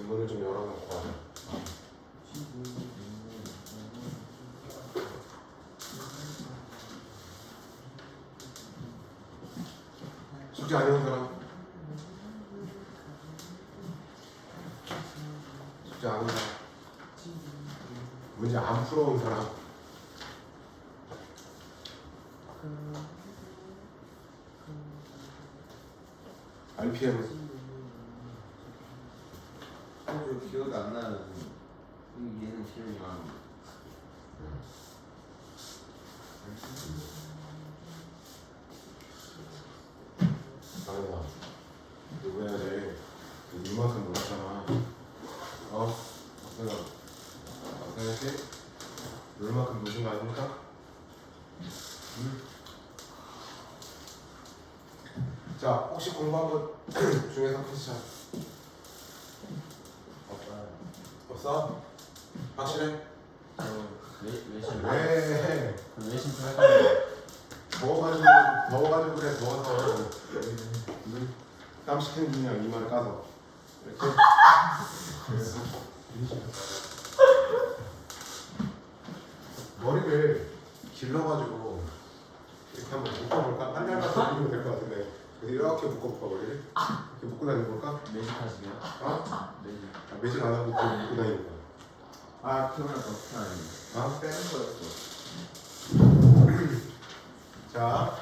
문을 좀 열어놓고 하자. 숙제 안 해온 사람? 숙제 안 한 사람? 문제 안 풀어온 사람? RPM 기억이 안 나요. 얘는 기억이 안 나. 아니다. 이거 해야지. 이만큼 놀았잖아. 박사가 박사님께 이만큼 노신 거 아닙니까? 자, 혹시 공부한 것 중에서 패스자 없어? 확실해? 외신. 왜? 외신 좀 헷갈려. 더워가지고 그래. 더워서 땀 식히는 중이야. 이마를 까서 이렇게. 그래서 머리를 길러가지고 이렇게 한번 묶어볼까? 빨리 가서 묶으면 될 것 같은데 이렇게 묶어볼까 머리를? 이렇게 묶고 다니볼까? 매직 하시게요? 어? 매직. 매직 안 하고 그냥 묶고 다니는 거야. 아, 기억나. 어떻게 하는 어? 빼는 거였어. 자,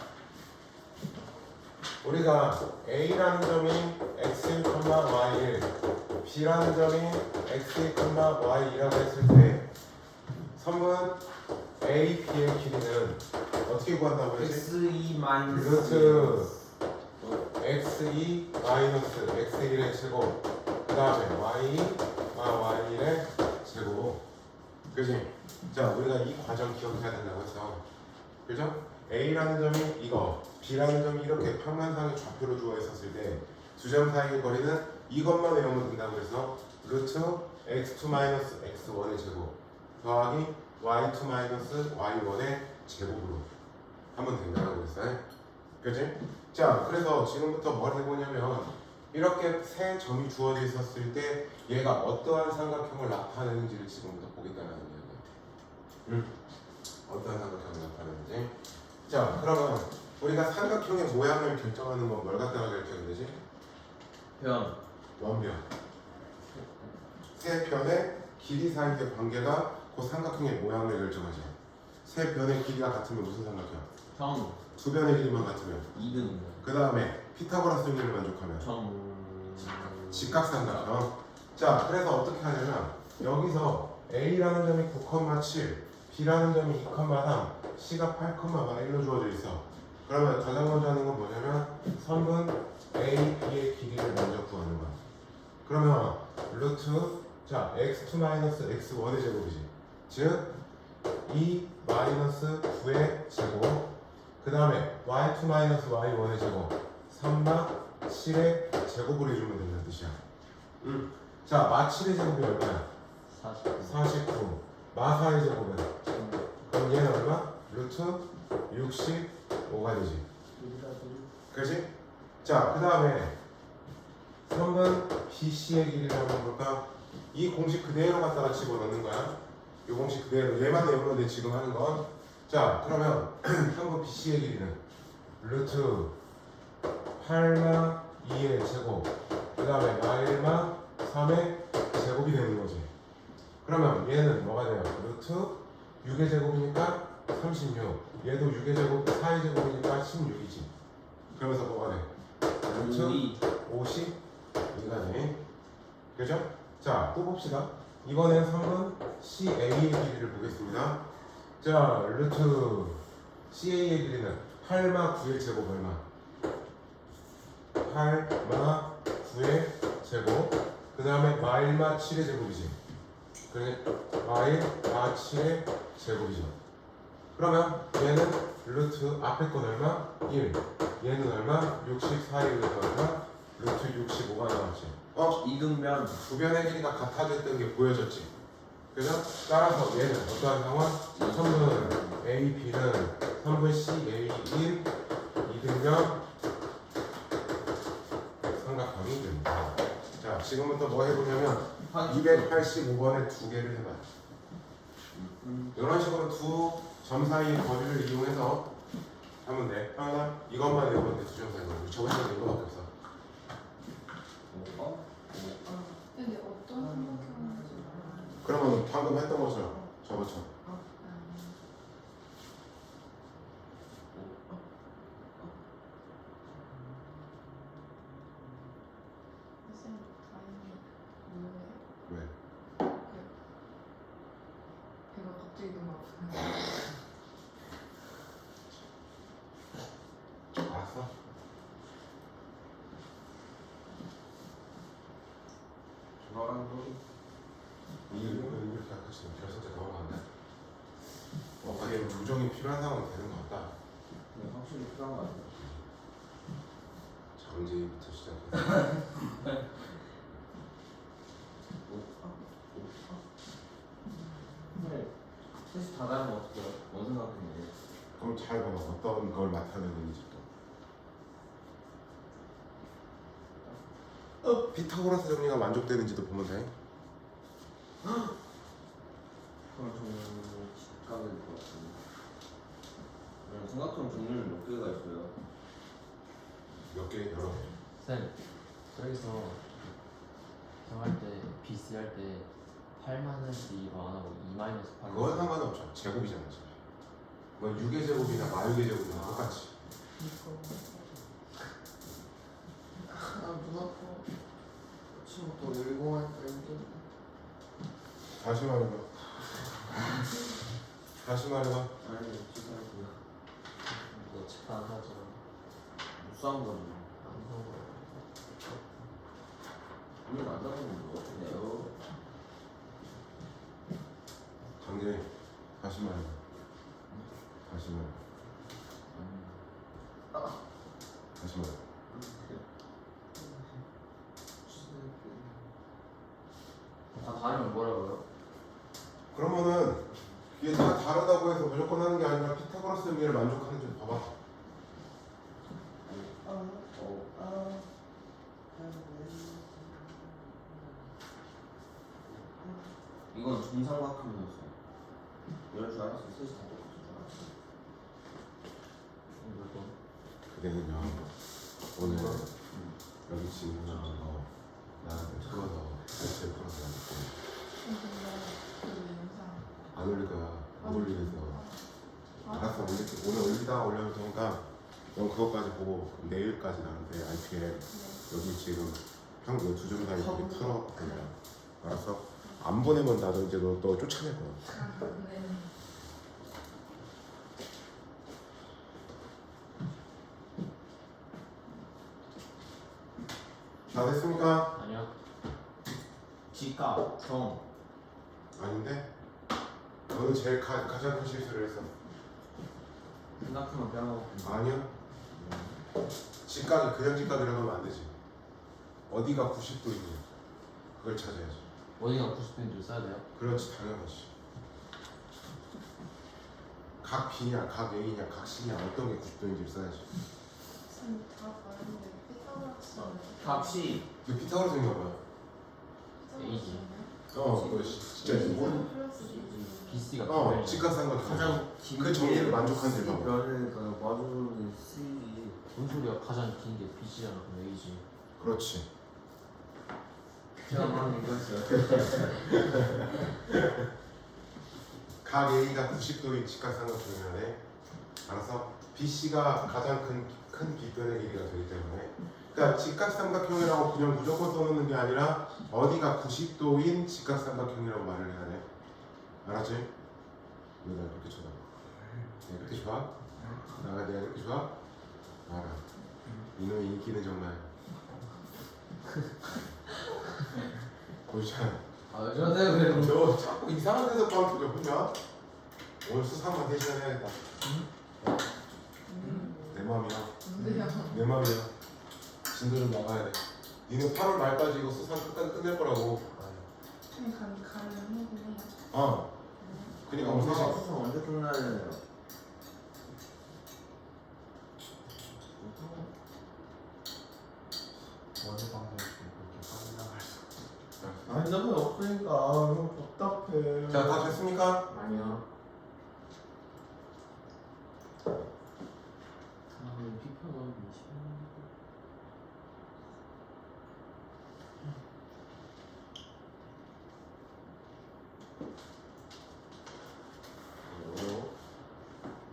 우리가 A라는 점이 x, y를 B라는 점이 x, y라고 했을 때 선분 A, B의 길이는 어떻게 구한다고 했지? XE 마이너스 루트 x2 마이너스 x1의 제곱 그 다음에 y의 제곱 그지? 자, 우리가 이 과정 기억해야 된다고 했어. 그죠? A라는 점이 이거, B라는 점이 이렇게 평면상의 좌표로 주어 있었을 때 두 점 사이의 거리는 이것만 외우면 된다고 해서 루트 x2 마이너스 x1의 제곱 더하기 y2 마이너스 y1의 제곱으로 하면 된다고 했어요. 그지? 자, 그래서 지금부터 뭘 해보냐면 이렇게 세 점이 주어져 있었을 때 얘가 어떠한 삼각형을 나타내는지를 지금부터 보겠다는 이야기예요. 어떠한 삼각형을 나타내는지. 자, 그러면 우리가 삼각형의 모양을 결정하는 건 뭘 갖다가 결정이 되지? 편. 원변. 세 변의 길이 사이의 관계가 그 삼각형의 모양을 결정하죠. 세 변의 길이가 같으면 무슨 삼각형? 정. 두 변의 길이만 같으면 2등. 그 다음에 피타고라스定理를 만족하면 정. 직각삼각형. 자, 그래서 어떻게 하냐면 여기서 A라는 점이 9,7 B라는 점이 2,3 C가 8,1로 주어져 있어. 그러면 가장 먼저 하는 건 뭐냐면 선분 A, B의 길이를 먼저 구하는 거야. 그러면 루트 자 x2 마이너스 x1의 제곱이지. 즉 2 마이너스 9의 제곱 그 다음에 y2 마이너스 y1의 제곱 3마 7의 제곱을 해주면 된다는 뜻이야. 자, 마 7의 제곱이 얼마야? 49. 마 4의 제곱은? 그럼 얘는 얼마? 루트 65가 되지. 그렇지? 자, 그 다음에 선분 BC의 길이를 한번 볼까? 이 공식 그대로 갖다가 집어넣는 거야. 이 공식 그대로 얘만 외우면 돼 지금 하는 건. 자, 그러면 선분 BC의 길이는 루트 8마 2의 제곱 그 다음에 마일마 3의 제곱이 되는 거지. 그러면 얘는 뭐가 돼요? 루트 6의 제곱이니까 36 얘도 6의 제곱 4의 제곱이니까 16이지. 그러면서 뭐가 돼? 루트 52가 돼. 그죠? 자, 또 봅시다. 이번엔 선분 CA의 길이를 보겠습니다. 자, 루트 CA의 길이는 8마 9의 제곱 얼마? 8마 9의 제곱 그 다음에 마일마 7의 제곱이지. 그래, 마일마 7의 제곱이죠. 그러면 얘는 루트 앞에 건 얼마? 1 얘는 얼마? 64에 얼마? 루트 65가 나왔지. 이등변. 두 변의 길이가 같아졌던 게 보여졌지. 그죠? 따라서 얘는 어떠한 상황? 선분 A, B는 선분 C, A인 이등변 삼각형이 됩니다. 자, 지금부터 뭐 해보냐면 285번에 두 개를 해봐요. 이런 식으로 두 점 사이의 거리를 이용해서 하면 돼. 하나 이것만 외우면 돼. 두 점 사이 거리. 저번에 이거밖에 없어. 근데 어떤 삼각형인지 그러면 방금 했던 것처럼 저것처럼. 쌤 다행히 뭐예요? 왜? 배가 갑자기 너무 아프네. 알았어? 저거랑 또 이렇게 하시면 결승체 넘어간다. 그게 무정이 필요한 상황이 되는 것 같다. 확실히 필요한 거 같아요. 정지부터 시작해서. 근데 셋이 다 다르면 어떡해요? 뭔 생각했는데? 그럼 잘 봐봐. 어떤 걸 나타내는지 또. 피타고라스 정리가 만족되는지도 보면 돼. 그럼 저는 직각일 것 같은데. 삼각형 종류는 몇 개가 있어요? 몇 개 여러 개. 쌤, 저기서 정할 때 BC 할 때 8 마이너스 2로 안 하고 2 마이너스 8로 그건 상관없죠. 제곱이잖아 지금. 뭐 6의 제곱이나 마육의 제곱이나 똑같이. 아눈 아파. 아침부터 열공하니까 힘들어. 다시 말해봐. 다시 말해봐. 아니, 치사하고요. 너 책도 안 사죠. 무쌍 거죠. 안 사고. 오늘 안 잡으면 뭐 어떡해요? 강진이 다시 말해봐. 다시 말해봐. 다시 말해봐. 다 다르면 뭐라고요? 그러면은 이게 다 다르다고 해서 무조건 하는 게 아니라 피타고라스 의미를 만족하는지 봐봐. 이건 정삼각형이었어. 이럴 줄 알았어. 셋이 다 똑같을 줄 알았어. 물건. 그대는요 오늘 여기 지금 나한테 풀어서 전체 풀어서 근데 그 영상 안 올릴 거야. 안 올리겠어. 알았어. 오늘 올리다가 올려도 되니까 넌 그것까지 보고 내일까지 나한테 IPM 여기 지금 평균 두점 사이 거기 풀어 그냥. 알았어? 안 보내면 나도 이제 너 쫓아낼 거야. 네. 다 됐습니까? 아니요. 직각, 정. 아닌데? 너는 제일 가장 큰 실수를 했어. 삼각형을 빼먹고. 아니야. 직각이 그냥 직각이라고 하면 안 되지. 어디가 90도 있냐? 그걸 찾아야지. 어디가 90도인지 써야 돼요? 그렇지, 당연하지. 각 B냐, 각 A냐, 각 C냐 어떤 게 90도인지를 써야지. 쌤다 다른데 피타고라스는 값이 너 피타고라스인가 봐. A지. 너 진짜 뭐? BC가 직각삼각형. 가장 그 정의를 만족하는지 봐봐. 면에가 마주보는 C이 뭔 소리야? 가장 긴 게 BC잖아. 그럼 A지. 그렇지. 제가 방금 이겼어요. 각 A가 90도인 직각삼각형이라네. 알아서 BC가 가장 큰 빗변의 길이가 되기 때문에. 그러니까 직각삼각형이라고 그냥 무조건 써놓는 게 아니라 어디가 90도인 직각삼각형이라고 말을 해야 돼. 알았지? 왜 나 그렇게 쳐다봐? 내가 그렇게 좋아? 내가 그렇게 좋아? 알아. 이놈의 인기는 정말 보이잖아. 아, 저한테 그래요. 저 자꾸 이상한 데서 빠는 표정 보냐? 오늘 수상만 대신에 해야겠다. 내 맘이야. 뭔데요? 내 맘이야. 진도 좀 나가야 돼. 니는 8월 말까지 이거 수상 끝까지 끝낼 거라고. 쌤 가는 해요. 어. 그니까 오늘 엄마가 3시. 수상 언제 끝나야 되나요? 어제 방송에서 그렇게 빠져나갈 수 아니 너무 없으니까 너무 답답해. 자, 다 됐습니까? 아니요. 아, 피표는 20.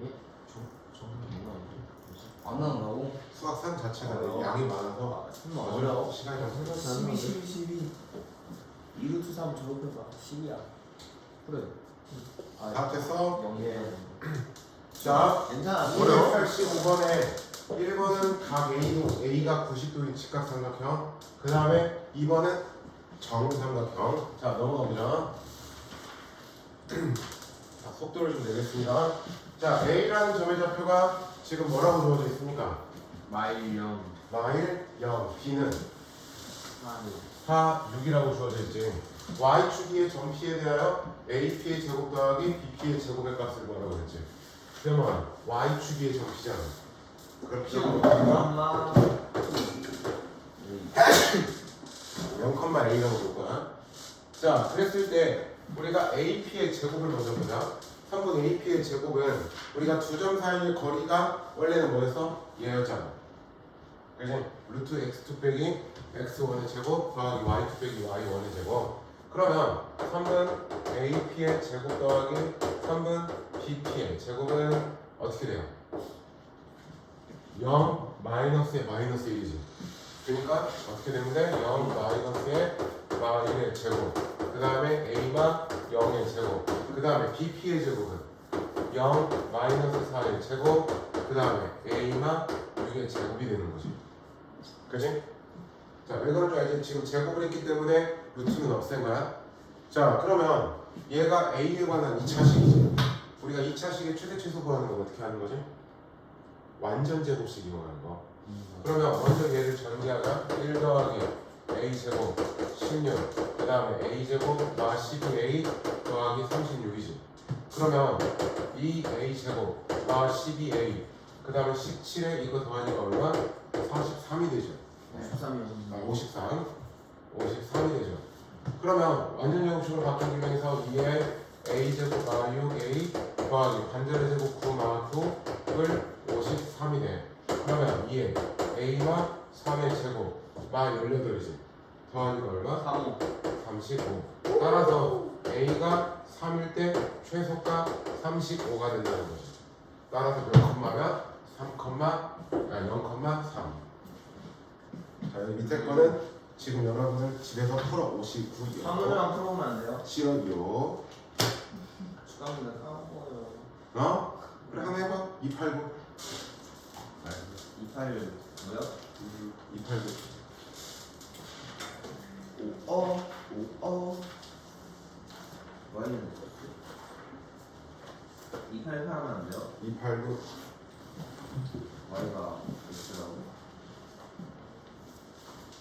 예? 저는 뭐가 안 나온다고? 수학 3 자체가 어려워. 양이 많아서 설마 어려워? 시간이 없어. 12, 12, 12. 2루트 3 제곱해봐. 10이야. 그래. 다 됐어? 영예. 자, 괜찮아. 585번에 1번은 각 A가 90도인 직각삼각형, 그 다음에 2번은 정삼각형. 자, 넘어가 보자. 자, 속도를 좀 내겠습니다. 자, A라는 점의 좌표가 지금 뭐라고 주어져 있습니까? 마일 0. 마일 0, B는 4. 4, 6이라고 주어져 있지. Y축의 점피에 대하여 AP의 제곱 더하기 BP의 제곱의 값을 뭐라고 그랬지? 그러면 Y축의 점피잖아. 그럼 P가 뭐니까? 엄마. 0,A라고 볼 거야. 자, 그랬을 때 우리가 AP의 제곱을 먼저 보자. 3분 AP의 제곱은 우리가 두 점 사이의 거리가 원래는 뭐였어? 얘였잖아. 그지? 루트 x2 빼기 x1의 제곱 더하기 y2 빼기 y1의 제곱. 그러면 3분 AP의 제곱 더하기 3분 BP의 제곱은 어떻게 돼요? 0 마이너스의 마이너스 1이지. 그러니까 어떻게 되는데 0 마이너스의 마일의 제곱, 그 다음에 A가 0의 제곱, 그 다음에 BP의 제곱은 0 마이너스 4의 제곱, 그 다음에 A가 6의 제곱이 되는 거지. 그치? 자, 왜 그런 줄 알지? 지금 제곱을 했기 때문에 루트는 없앤 거야. 자, 그러면 얘가 A에 관한 2차식이지. 우리가 2차식의 최대 최소 구하는 건 어떻게 하는 거지? 완전 제곱식 이용하는 거. 그러면 먼저 얘를 전개하자. 1 더하기 a제곱 16, 그 다음에 a제곱 마 12a 더하기 36이지. 그러면 2a제곱 마 12a 그 다음에 17에 이거 더하니까 얼마? 43이 되죠. 13이요. 53이 되죠. 그러면 완전 제곱식으로 바뀐 기명에서 2에 a제곱 마 6a 더하기 반절의 제곱 9 마 9을 53이 돼. 그러면 2에 a와 3의 제곱 마 18이지. 더하니까 얼마? 35. 35. 따라서 a가 3일 때 최소가 35가 된다는 거죠. 따라서 몇 컴마면 0,3. 자, 여기 밑에 거는 지금 여러분은 집에서 풀어 59요. 3으로랑 풀어보면 안 돼요? 싫어요. 축하합니다. 까먹어요. 어? 그래, 하나 해봐. 289. 28 뭐요? 289. 뭐 했는데? 28 하면 안 돼요? 289. Y가 X라고?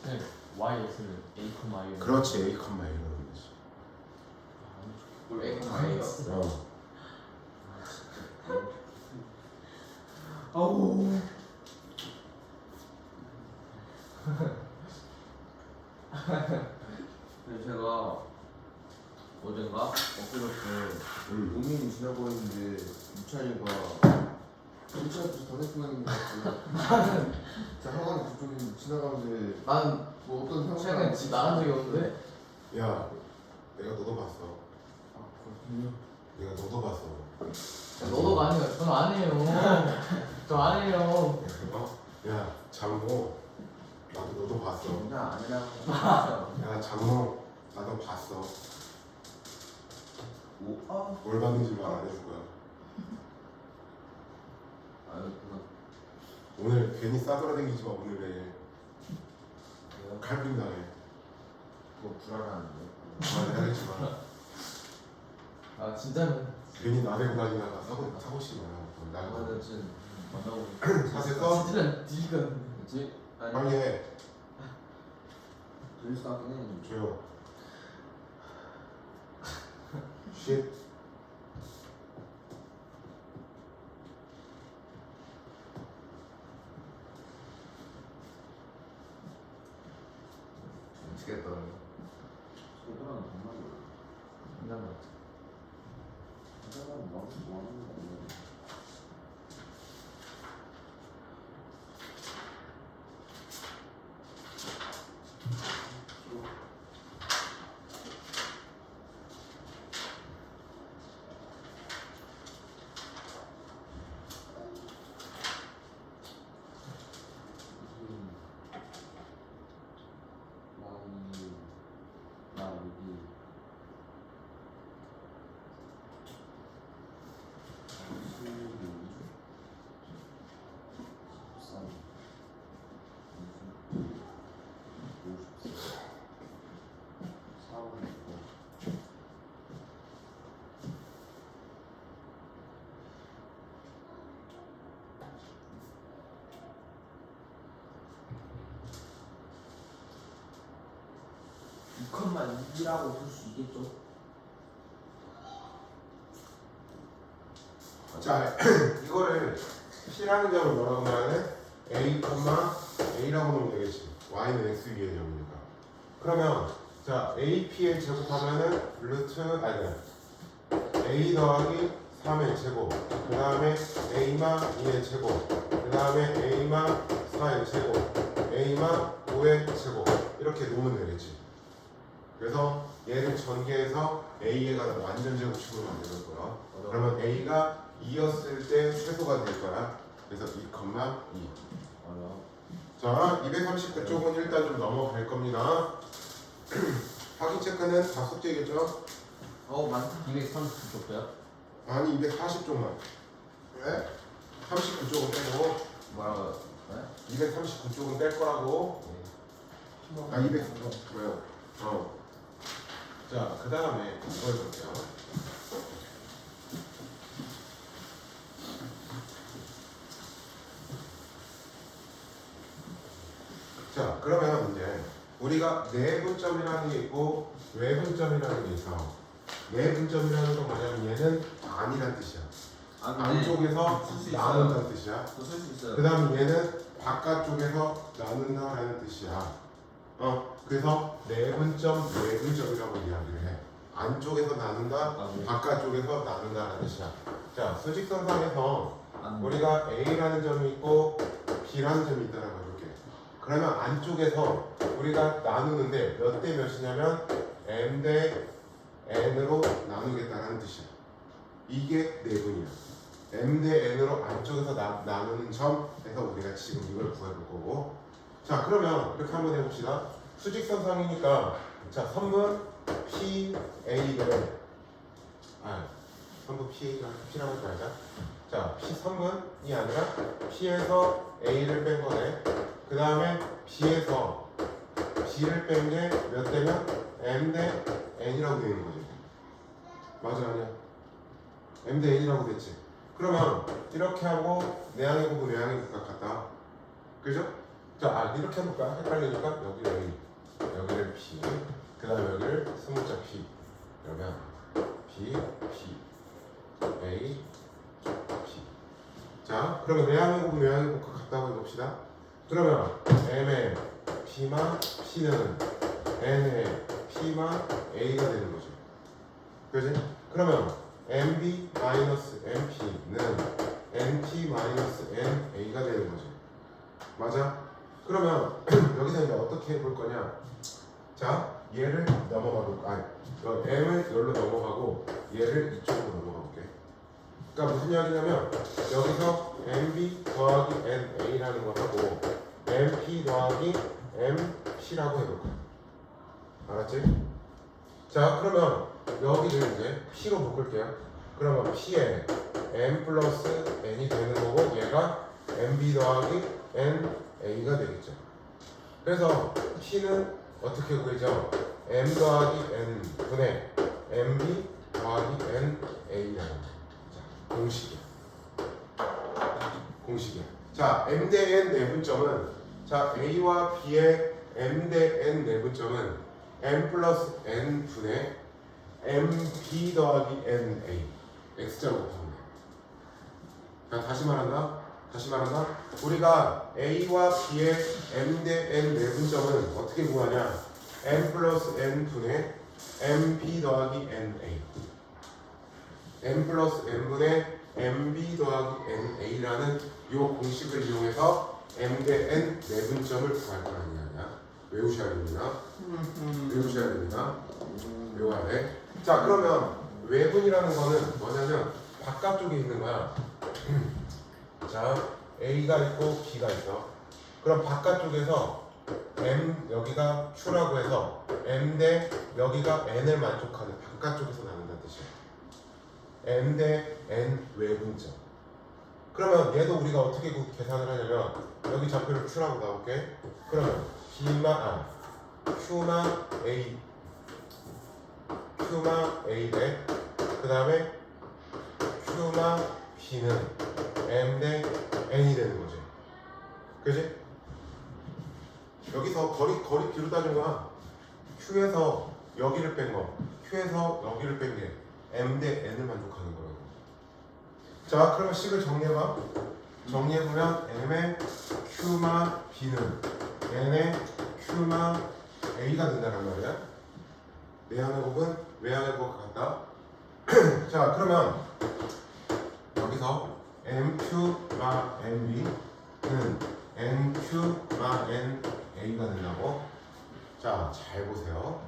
네. YS는 A, I로. 그렇지. A 컴마 이러는 거지. 뭘 X가 A요? 어. 아우. 근데 제가 어젠가 엊그저께 고민이 지나고 있는데 유찬이가 유치원에서 전해보는 것 같고 자 학원 그쪽에 지나가는데 나는 뭐 어떤 형이랑 최근에 집 나간 적이 없는데? 야, 내가 너도 봤어. 아 그렇군요. 내가 너도 봤어. 야, 너도 아니에요. 전 아니에요. 저 아니에요. 어? 야, 장모. 나도 너도 봤어. 진짜 아니라고 했어요. 야, 장모. 나도 봤어. 뭘 봤는지 말 안 해줄 거야. 아유 그거 오늘 괜히 싸돌아다니지 마. 오늘 왜 칼빈 당해. 그거 불안한데. 말하지 마. 아 진짜는 괜히 나대고 다니다가 사고 싶지 마. 그거는 지금 만나고 다 됐어? 진짜 니가 그치? 아니 빨리 해. 들릴 수 같긴 해. 조용. 쉿. 미치겠다. 제대로는 정말 몰라. 인간 같아. 제대로는 뭐 하는 거 없네. 이것만 2라고 볼 수 있겠죠? 자, 이거를 P라는 점을 뭐라고 말하네? A, A라고 놓으면 되겠지. Y는 X 위의 점이니까. 그러면 자, AP의 제곱하면은 A 더하기 3의 제곱, 그 다음에 A마 2의 제곱, 그 다음에 A마 4의 제곱, A마 5의 제곱 이렇게 놓으면 되겠지. 그래서 얘를 전개해서 A에 관한 완전 제곱식으로 만드는 거야. 그러면 A가 2였을 때 최소가 될 거야. 그래서 2,2. 어려. 자, 239쪽은 일단 좀 넘어갈 겁니다. 확인 체크는 다 숙제겠죠? 많다. 239쪽도요? 아니, 240쪽만. 왜? 39쪽은 빼고, 뭐라고요? 네? 239쪽은 뺄 거라고. 아, 200. 왜요? 자, 그 다음에 이걸 볼게요. 자, 그러면 이제 우리가 내분점이라는 게 있고 외분점이라는 게 있어. 내분점이라는 건 뭐냐면 얘는 아니란 뜻이야. 안쪽에서 나눈다는 뜻이야. 쓸 수 있어요. 그 다음에 얘는 바깥쪽에서 나눈다라는 뜻이야. 그래서 내분점, 외분점이라고 이야기를 해. 안쪽에서 나눈다, 바깥쪽에서 나눈다라는 뜻이야. 자, 수직선상에서 우리가 A라는 점이 있고 B라는 점이 있다라고 해볼게. 그러면 안쪽에서 우리가 나누는데 몇 대 몇이냐면 M 대 N으로 나누겠다라는 뜻이야. 이게 내분이야. M 대 N으로 안쪽에서 나누는 점에서 우리가 지금 이걸 구해볼 거고. 자, 그러면 이렇게 한번 해봅시다. 수직선상이니까 자, 선분 P, A를 선분 P라고 하지 말자. 자, P 선분이 아니라 P에서 A를 뺀 거네. 그 다음에 B에서 B를 뺀 게 몇 대면 M 대 N이라고 되는 거지. 맞아, 아니야? M 대 N이라고 됐지. 그러면 이렇게 하고 내항의 부분 외항의 부분 같다. 그죠? 자, 이렇게 해볼까? 헷갈리니까 여기를 P, 그 다음에 여기를 스무자 P. 그러면 P, A, P. 자, 그러면 내항의 부분 외항의 부분 같다고 해봅시다. 그러면 M의 P만 P는 N의 P만 A가 되는 거죠. 그지? 그러면 MB-MP는 NP-NA가 되는 거죠. 맞아? 그러면 여기서 이제 어떻게 볼 거냐? 자, 얘를 넘어가고, M을 여기로 넘어가고 얘를 이쪽으로 넘어가 볼게. 그러니까 무슨 이야기냐면 여기서 MB 더하기 NA라는 거 하고 MP 더하기 MP라고 해볼 거야. 알았지? 자, 그러면 여기를 이제 P로 묶을게요. 그러면 P에 M 플러스 N이 되는 거고 얘가 MB 더하기 NA가 되겠죠. 그래서 P는 어떻게 구해져? M 더하기 N 분의 MB 더하기 NA라는 거. 자, 공식이야. 자, M 대 N 내분점은 자, A와 B의 M 대 N 내분점은 M 플러스 N 분의 MB 더하기 NA X자로 곱하면 돼. 자, 다시 말한다. 우리가 A와 B의 M 대 N 내분점은 어떻게 구하냐? M 플러스 N 분의 mb 더하기 na m 플러스 n분의 mb 더하기 na라는 요 공식을 이용해서 m 대 n 내분점을 구할 거라는 이야기야. 외우셔야 됩니다. 외우셔야 됩니다. 외워야 돼. 자, 그러면 외분이라는 거는 뭐냐면 바깥쪽에 있는 거야. 자, a가 있고 b가 있어. 그럼 바깥쪽에서 m 여기가 q라고 해서 m 대 여기가 n을 만족하는 바깥쪽에서 나눈다는 뜻이야. m 대 n 외분점. 그러면 얘도 우리가 어떻게 계산을 하냐면 여기 좌표를 q라고 나올게. 그러면 q마 a 대 그 다음에 q마 b는 m 대 n이 되는 거지. 그지? 여기서 거리 비로 따진 거야. q에서 여기를 뺀 거, q에서 여기를 뺀 게 m 대 n을 만족하는 거라고. 자, 그러면 식을 정리해봐. 정리해보면 m의 q마 b는 n의 q마 a가 된다는 말이야. 내항의 곱은 외항의 곱과 같다. 자, 그러면 여기서 mq마 nb는 nq마 na가 된다고. 자, 잘 보세요.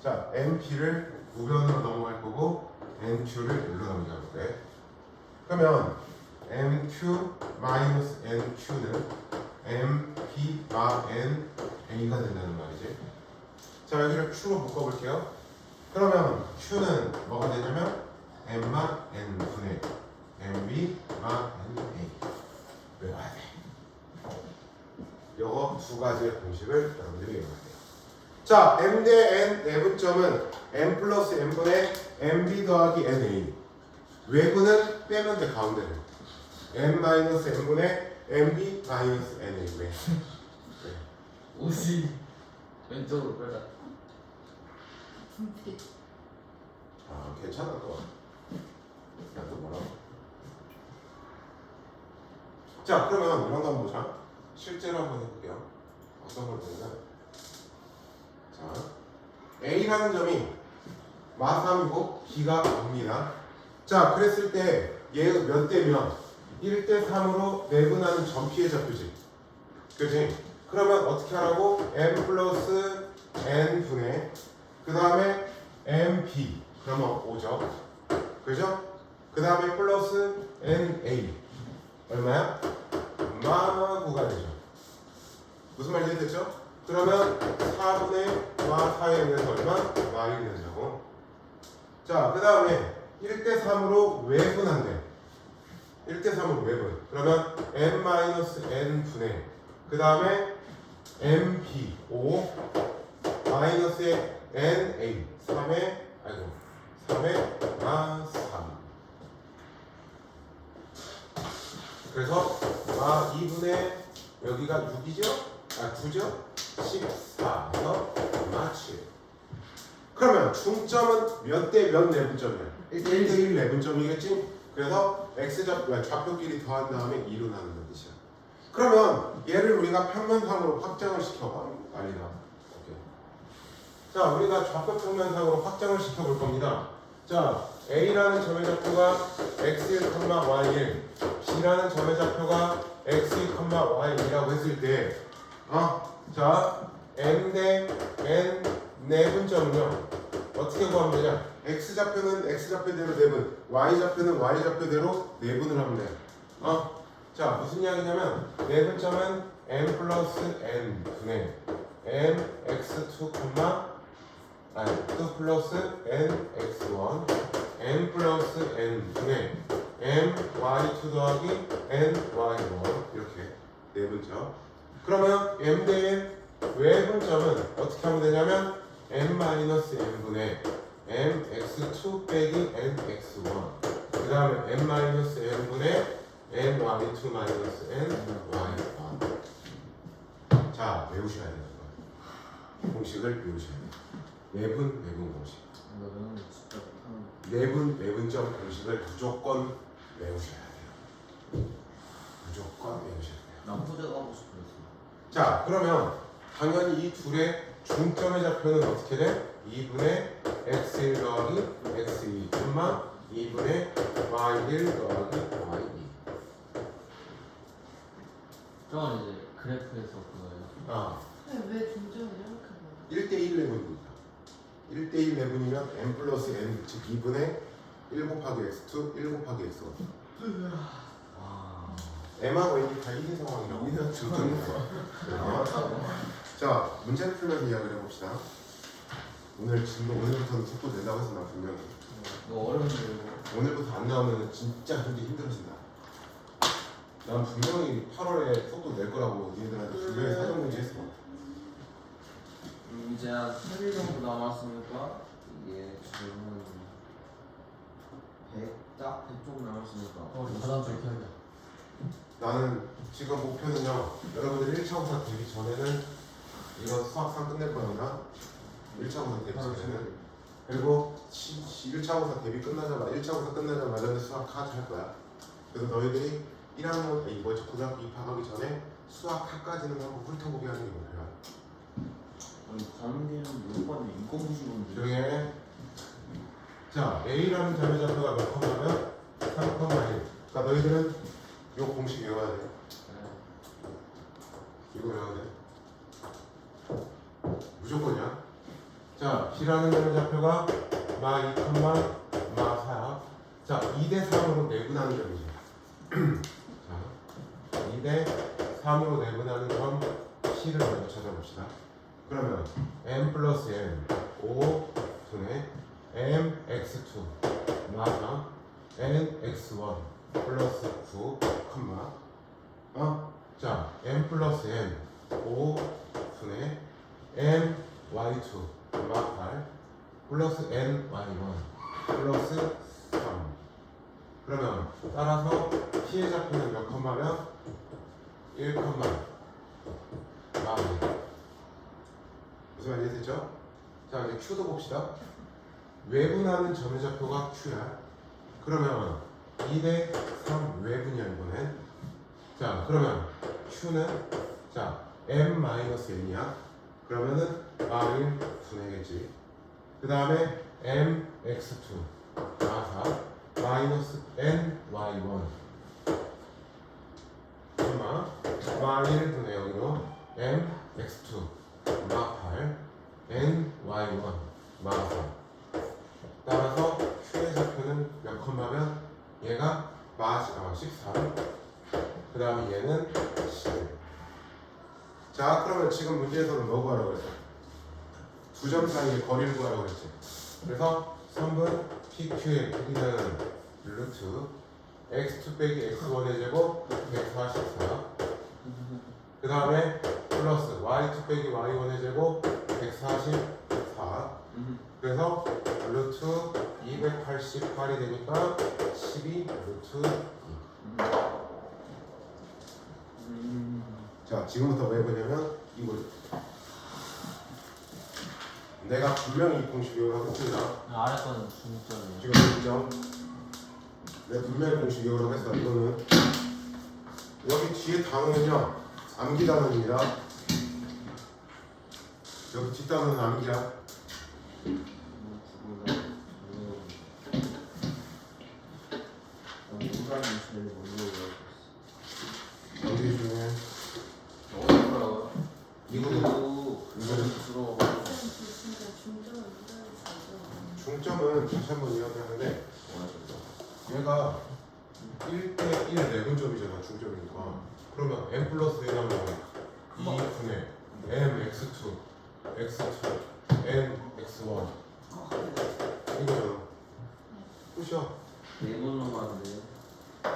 자, np를 우변으로 넘어갈 거고 nq를 일로 넘겨갈 거야. 그러면 mq-nq는 mp-na가 된다는 말이지. 자, 여기를 q로 묶어볼게요. 그러면 q는 뭐가 되냐면 m마 n분의 mb-na 외워야 돼. 요거 두 가지의 공식을 여러분들이 외워야 돼요. 자, m 대 n 내분점은 m 플러스 n분의 mb 더하기 na. 외분은 빼면 돼, 가운데를. m 마이너스 n분의 mb 마이너스 na. 왜? 옷이 왼쪽으로 끌다. 아, 괜찮아 또. 나또 뭐라고? 자, 그러면 이런 거 한번 보자. 실제로 한번 해볼게요. 어떤 걸 보냐면, 자, A라는 점이 마3이고 B가 B입니다. 자, 그랬을 때 얘가 몇 대면 1대 3으로 내분하는 점피의 좌표지. 그지? 그러면 어떻게 하라고? m 플러스 n 분의 그 다음에 mp 그러면 5죠. 그죠? 그 다음에 플러스 na 얼마야? 마 9가 되죠. 무슨 말인지 됐죠? 그러면 4분의 마4에 의해서 얼마? 마1이 된다고. 자, 그 다음에 1대3으로 외분한대. 1대3으로 외분. 그러면 n-n 분의 그 다음에 mp 5 마이너스의 na 3의 마3. 그래서 마2분의 여기가 6이죠? 아 9죠? 14에서 마7. 그러면 중점은 몇 대 몇 내분점이야? 1대1 내분점이겠지? 그래서 좌표끼리 더한 다음에 2로 나눈다는 뜻이야. 그러면 얘를 우리가 평면상으로 확장을 시켜봐. 난리나. 오케이. 자, 우리가 좌표 평면상으로 확장을 시켜볼 겁니다. 자, A라는 점의 좌표가 x1, y1, B라는 점의 좌표가 x2, y2라고 했을 때, 자, m 대 n 내분점은요 어떻게 구하면 되냐? x 좌표는 x 좌표대로 내분, y 좌표는 y 좌표대로 내분을 하면 돼. 자, 무슨 이야기냐면 내분점은 m 플러스 n 분의 m x2, 2 플러스 n x1 m 플러스 n 분의 m y2 더하기 n y1 이렇게 내분점. 그러면 m 대 n 외분점은 어떻게 하면 되냐면 m-n 분의 mx2 빼기 nx1 그 다음에 m-n 분의 ny2 마이너스 ny1. 자, 외우셔야 되는 거예요. 공식을 외우셔야 돼요. 외분 공식. 너는 진짜 못하는 내분점 공식을 무조건 외우셔야 돼요. 무조건 외우셔야 돼요. 난 후대 가고 싶어. 자, 그러면 당연히 이 둘의 중점의 좌표는 어떻게 돼? 2분의 x1 더하기 x2 분만 2분의 y1 더하기 y2. 저건 이제 그래프에서 그거예요. 아, 왜 중점을 이렇게 보여? 1대1 내분입니다. 1대1 내분이면 n 플러스 n, 즉 2분의 1 곱하기 x2, 1 곱하기 x1. 와. m하고 n이 다 1인 상황이라고 우리는 자, 문제를 풀면서 이야기를 해봅시다. 오늘부터는 속도 낸다고 해서 나 분명히 이거 어려운데 이거. 오늘부터 안 나오면 진짜 힘들기 힘들어진다. 난 분명히 8월에 속도 낼 거라고 니네들한테 분명히 사전 문제 했어. 이제 한 3일 정도 남았으니까 이게 지금은 100딱 100쪽 남았으니까 다다음 주에 기억이야. 나는 지금 목표는요, 여러분들 1차고사 되기 전에는 이거 수학상 끝낼 거니까 1차고사 대비 전에는, 그리고 1차고사 대비 끝나자마자 1차고사 끝나자마자 수학 하트 할 거야. 그래서 너희들이 1학년 이번 고등학교 입학하기 전에 수학 학까지는 한번 훑어보게 하는 게 목표야. 아니 가는데는 몇 번에 인공지능인데 조용히 해. 자, A라는 점의 좌표가 몇 컴마면 3,1. 그러니까 너희들은 요 공식 외워야 돼. 이거 외워야 돼. 무조건이야. 자, B라는 점의 좌표가 마 2, 마 4. 자, 2대 3으로 내분하는 점이지. 자, 2대 3으로 내분하는 점 C를 먼저 찾아봅시다. 그러면 m 플러스 n 5분의 mx2 마사 nx1 플러스 9 컴마 자 m 플러스 n 5분의 my2 마 8 플러스 ny1 플러스 3. 그러면 따라서 p의 좌표는 몇 컴마면 1 컴마 마 1. 무슨 말인지 됐죠? 자, 이제 Q도 봅시다. 외분하는 점의 좌표가 Q야. 그러면 2대 3 외분이야 이번엔. 자, 그러면 Q는 자 m-n이야. 그러면은 r1 분해겠지. 그 다음에 mx2 마사 마이너스 ny1 엄마 y1 분해 여기로 mx2 마 8 ny1 마 4. 따라서 Q의 좌표는 몇 컴마면 얘가 마 13. 그 다음에 얘는 11. 자, 그러면 지금 문제에서는 뭐 구하라고 했어? 두 점 사이의 거리를 구하라고 했지. 그래서 3분 PQ의 크기는 루트 x2 빼기 x1의 제곱 144. 그 다음에 플러스 y2 빼기 y1의 제곱 144. 그래서 루트 288이 되니까 12 루트 2. 자, 지금부터 뭐 해보냐면 이거죠. 내가 분명히 이 공식을 하겠습니다. 아래 거는 중점이에요. 지금 보시죠. 내가 분명히 공식 이용을 했어. 이거는 여기 뒤에 단어는요 암기 단어입니다. 여기 뒷 단어는 암기야. 암기 중에 어렵더라고요. 이거는 이거는 들어가. 진짜 중점을 이해하지 중점은 다시 한번 이야기하는데 얘가 1대1 내분점이잖아. 중점이니까. 그러면 m 플러스 1하면 2분의 mx2 x2 nx1 이거잖아. 끝이야. 네번으로 가는데. 아,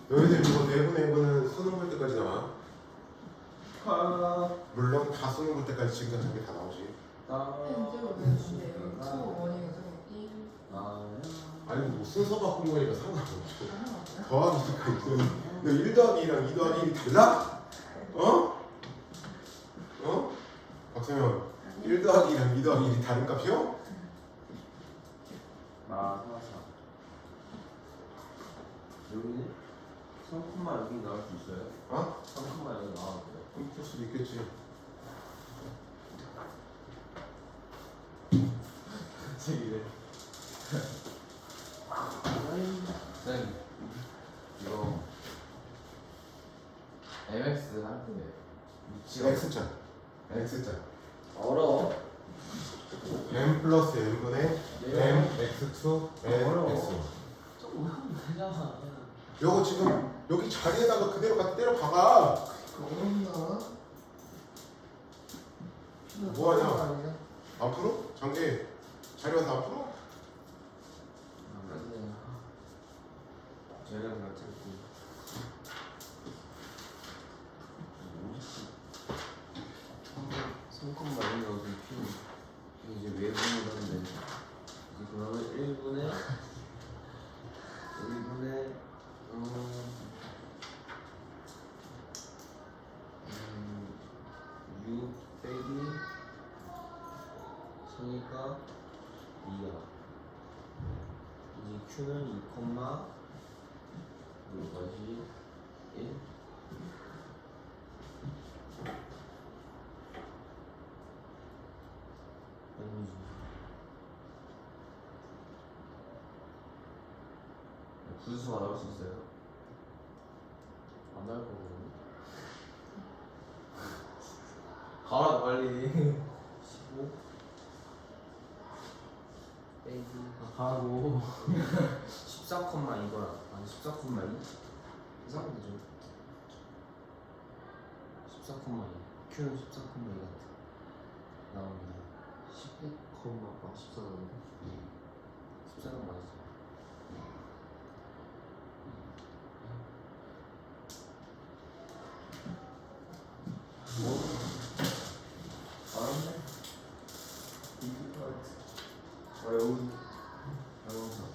너희들 이거 내분의 이거는 수능 볼 때까지 나와. 물론 다 수능 볼 때까지 지금까지 한게 다 나오지. 펜즈로 내주세요. 투 원이어서 1. 아니 뭐 순서 바꾼 거니까 상관없죠. 아, 더하기니까 있거든. 너 1 더하기 2랑 2 더하기 1이 달라? 어? 어? 박세현 1 더하기 2랑 2 더하기 1이 다른 값이요? 마사사. 여기는 3콤마 여기 나올 수 있어요? 어? 3콤마 여기 나와도 돼요? 그럴 수도 있겠지. 이래. 쌤 이거 MX 할때 X자. X자. 어려워. M 플러스 N분의 M X2 N 어려워. X. 조금 하면 되잖아. 요거 지금 여기 자리에다가 그대로 갖다 때려 박아. 어렵나? 뭐하냐? 아니야? 앞으로? 장기 자리 와서 앞으로? 제가 그냥 찾고. 성콤마 여기 나오는 피 이게 이제 외분을 하는데 이제 그러면 1분의 6 빼기 성이가 2야. 이제 Q는 2, 그리고 다시 1. 분수가 나올 수 있어요? 안 나올 거고. 가라 빨리. 15 빼기 가라고. 14, 이거야. 아니 14,2 이상하면 되죠. 14,2 Q는 14,2 같아. 나옵니다. 11콤마 14인데. 14가 맞았어. 뭐? 알았네. 어려운 영상.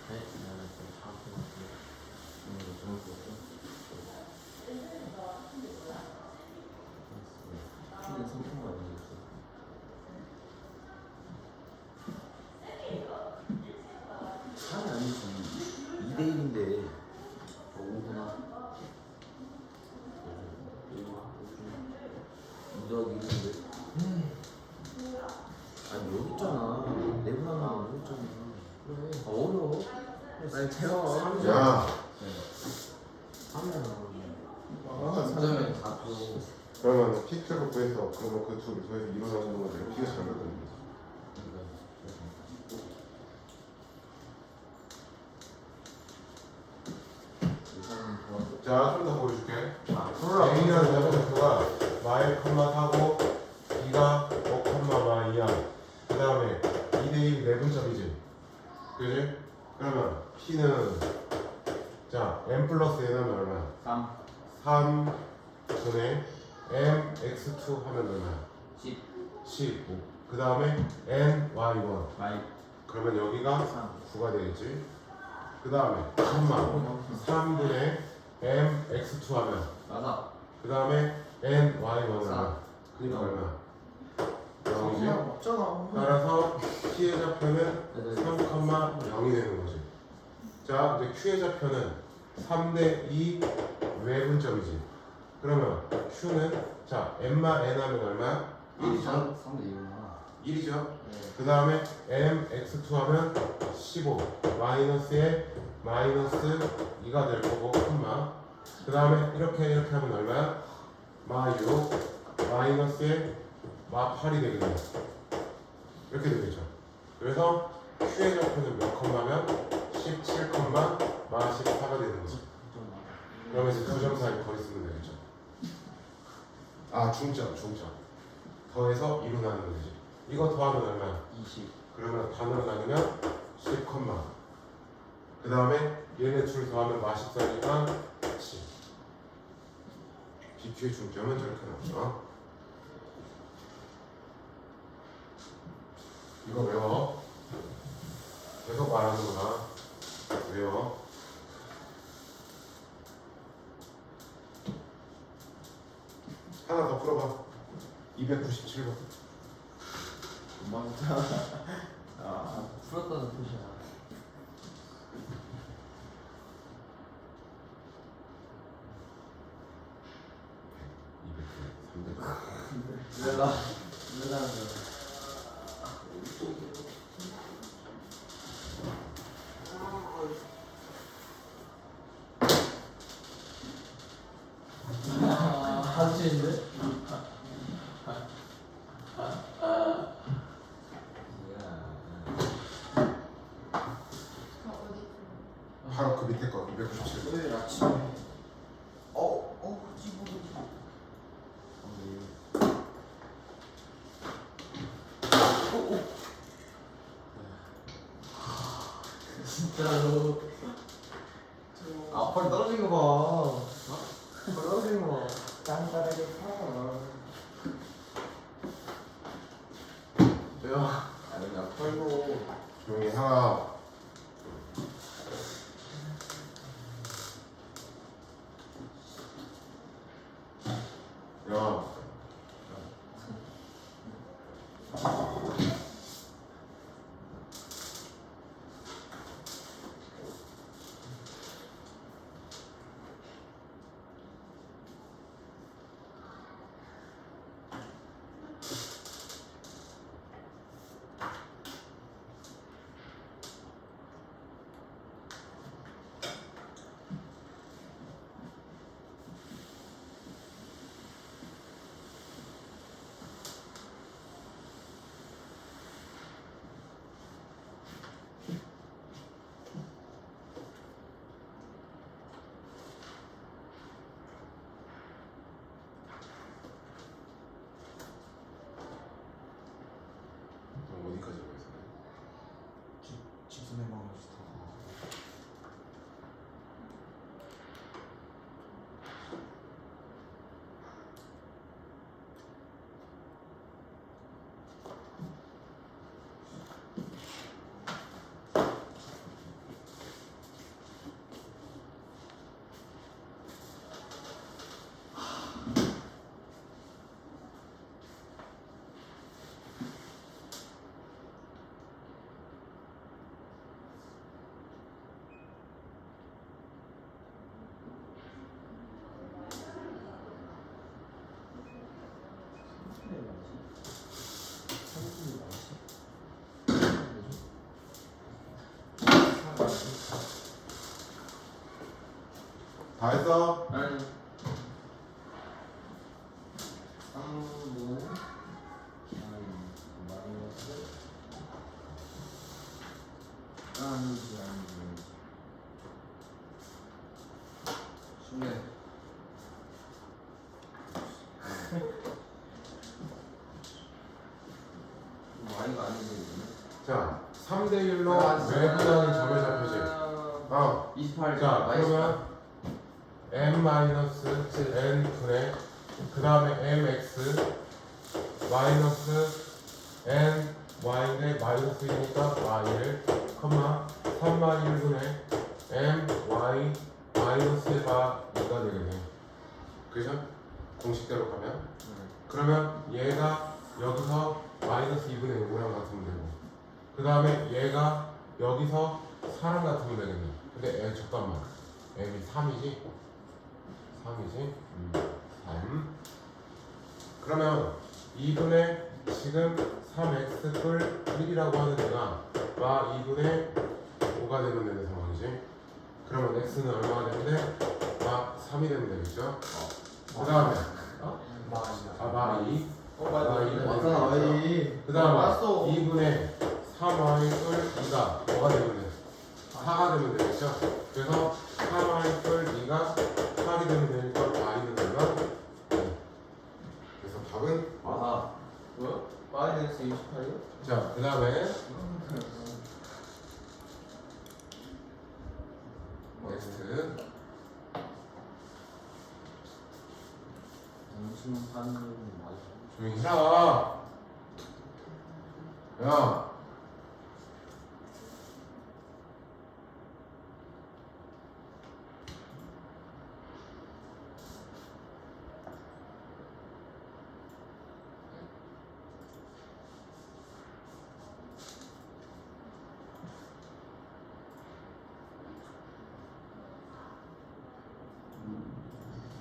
네, 나는 좀 다음 좋은 거 같아. Q는 3,2 아니겠어? 산이 아니지. 2대1인데 5구나. 2 더하기 1인데. 아니 여기 있잖아. 내분하면 여기 있잖아. 그래. 아, 어려워. 아니 제가 야, 하면 아, 사점에 다 줘. 그러면 P표로 구해서 그러면 그 둘을 구해서 일어나는 건 내가 P가 잘 맞는 거지. 자, 좀 더 보여줄게. A라는 좌표가 마일 컴마 4고 B가 5 마이야. 그 다음에 2대1 내분점이지. 그지? 그러면 P는 자 M 플러스 N은 얼마야? 3 3분의 M X2 하면 얼마야? 10 15. 그 다음에 N Y1. 마이 그러면 여기가 3 9가 되겠지. 그 다음에 3분의 M X2 하면 맞아. 그 다음에 N Y1 4. 하면 그니까 얼마야? 0이지. 그냥 없잖아. 따라서 P의 좌표는 3,0이 되는 거지. 자, 이제 Q의 좌표는 3대2 외분점이지. 그러면 Q는 자 M마 N 하면 얼마야? 1이죠. 3대 2구나. 1이죠. 네. 그 다음에 M X2 하면 15 마이너스에 마이너스 2가 될 거고 콤마. 그 다음에 이렇게 하면 얼마야? 마 6 마이너스에 마 8이 되겠네. 이렇게 되겠죠. 그래서 Q의 좌표는 몇 콤마면 17 콤마 마 14가 되는 거죠. 그러면 이제 두 점 사이 거리 쓰면 되겠죠. 아, 중점. 더해서 2로 나누는 거지. 이거 더하면 얼마야? 20 그러면 반으로 나누면 10 콤마. 그 다음에 얘네 둘 더하면 마 14니까 7. BQ의 중점은 저렇게 나오죠. 이거 외워. 계속 말하는 거다. 외워. 하나 더 풀어봐. 297번. 도망쳐. 아, 풀었다는 뜻이야. 내가 내가 한치인데? 어디 바로 그 밑에 거 297번. 토요일 아침에 집어. 진짜로. 아, 빨리 떨어진 거 봐. 빨리 떨어진 거 봐. 딴따라게 파. 야, 아니 나 털고 조용히 하라. 야. 너 어디까지 가고 있어? 집순에 먹어주다. 다 했어? 아니 3분 마이너스 아니지 쉽네. Y가 아니지. 자, 3대 1로 외부량이 점에 잡혀지. 28. 자, 그러면 m-n 분의 그 다음에 mx 마이너스 n y인데 마이너스 2니까 y를 컴마 3마 1분의 m y 마이너스 1바 2가 되겠네. 그죠? 공식대로 가면 그러면 얘가 여기서 마이너스 2분의 5랑 같으면 되고 그 다음에 얘가 여기서 4랑 같으면 되겠네. 근데 잠깐만 m이 3이지? 3이지? 3 그러면 2분의 지금 3x 뿔 1이라고 하는 애가 마 2분의 5가 되면 되는 상황이지. 그러면 x는 얼마가 되는데? 마 3이 되면 되겠죠? 그 다음에 마 2. 맞아. 아이. 그 다음에 맞았어. 2분의 3y 뿔 2가 뭐가 되면 돼? 4가 되면 되겠죠? 그래서 3y 뿔 2가 8이 되면 되니까 y는 얼마? 그래서 답은 아 뭐야? 마이너스 28이요? 자, 그 다음에 넥스트 당신 하는 맞아. 조용히 해라. 야,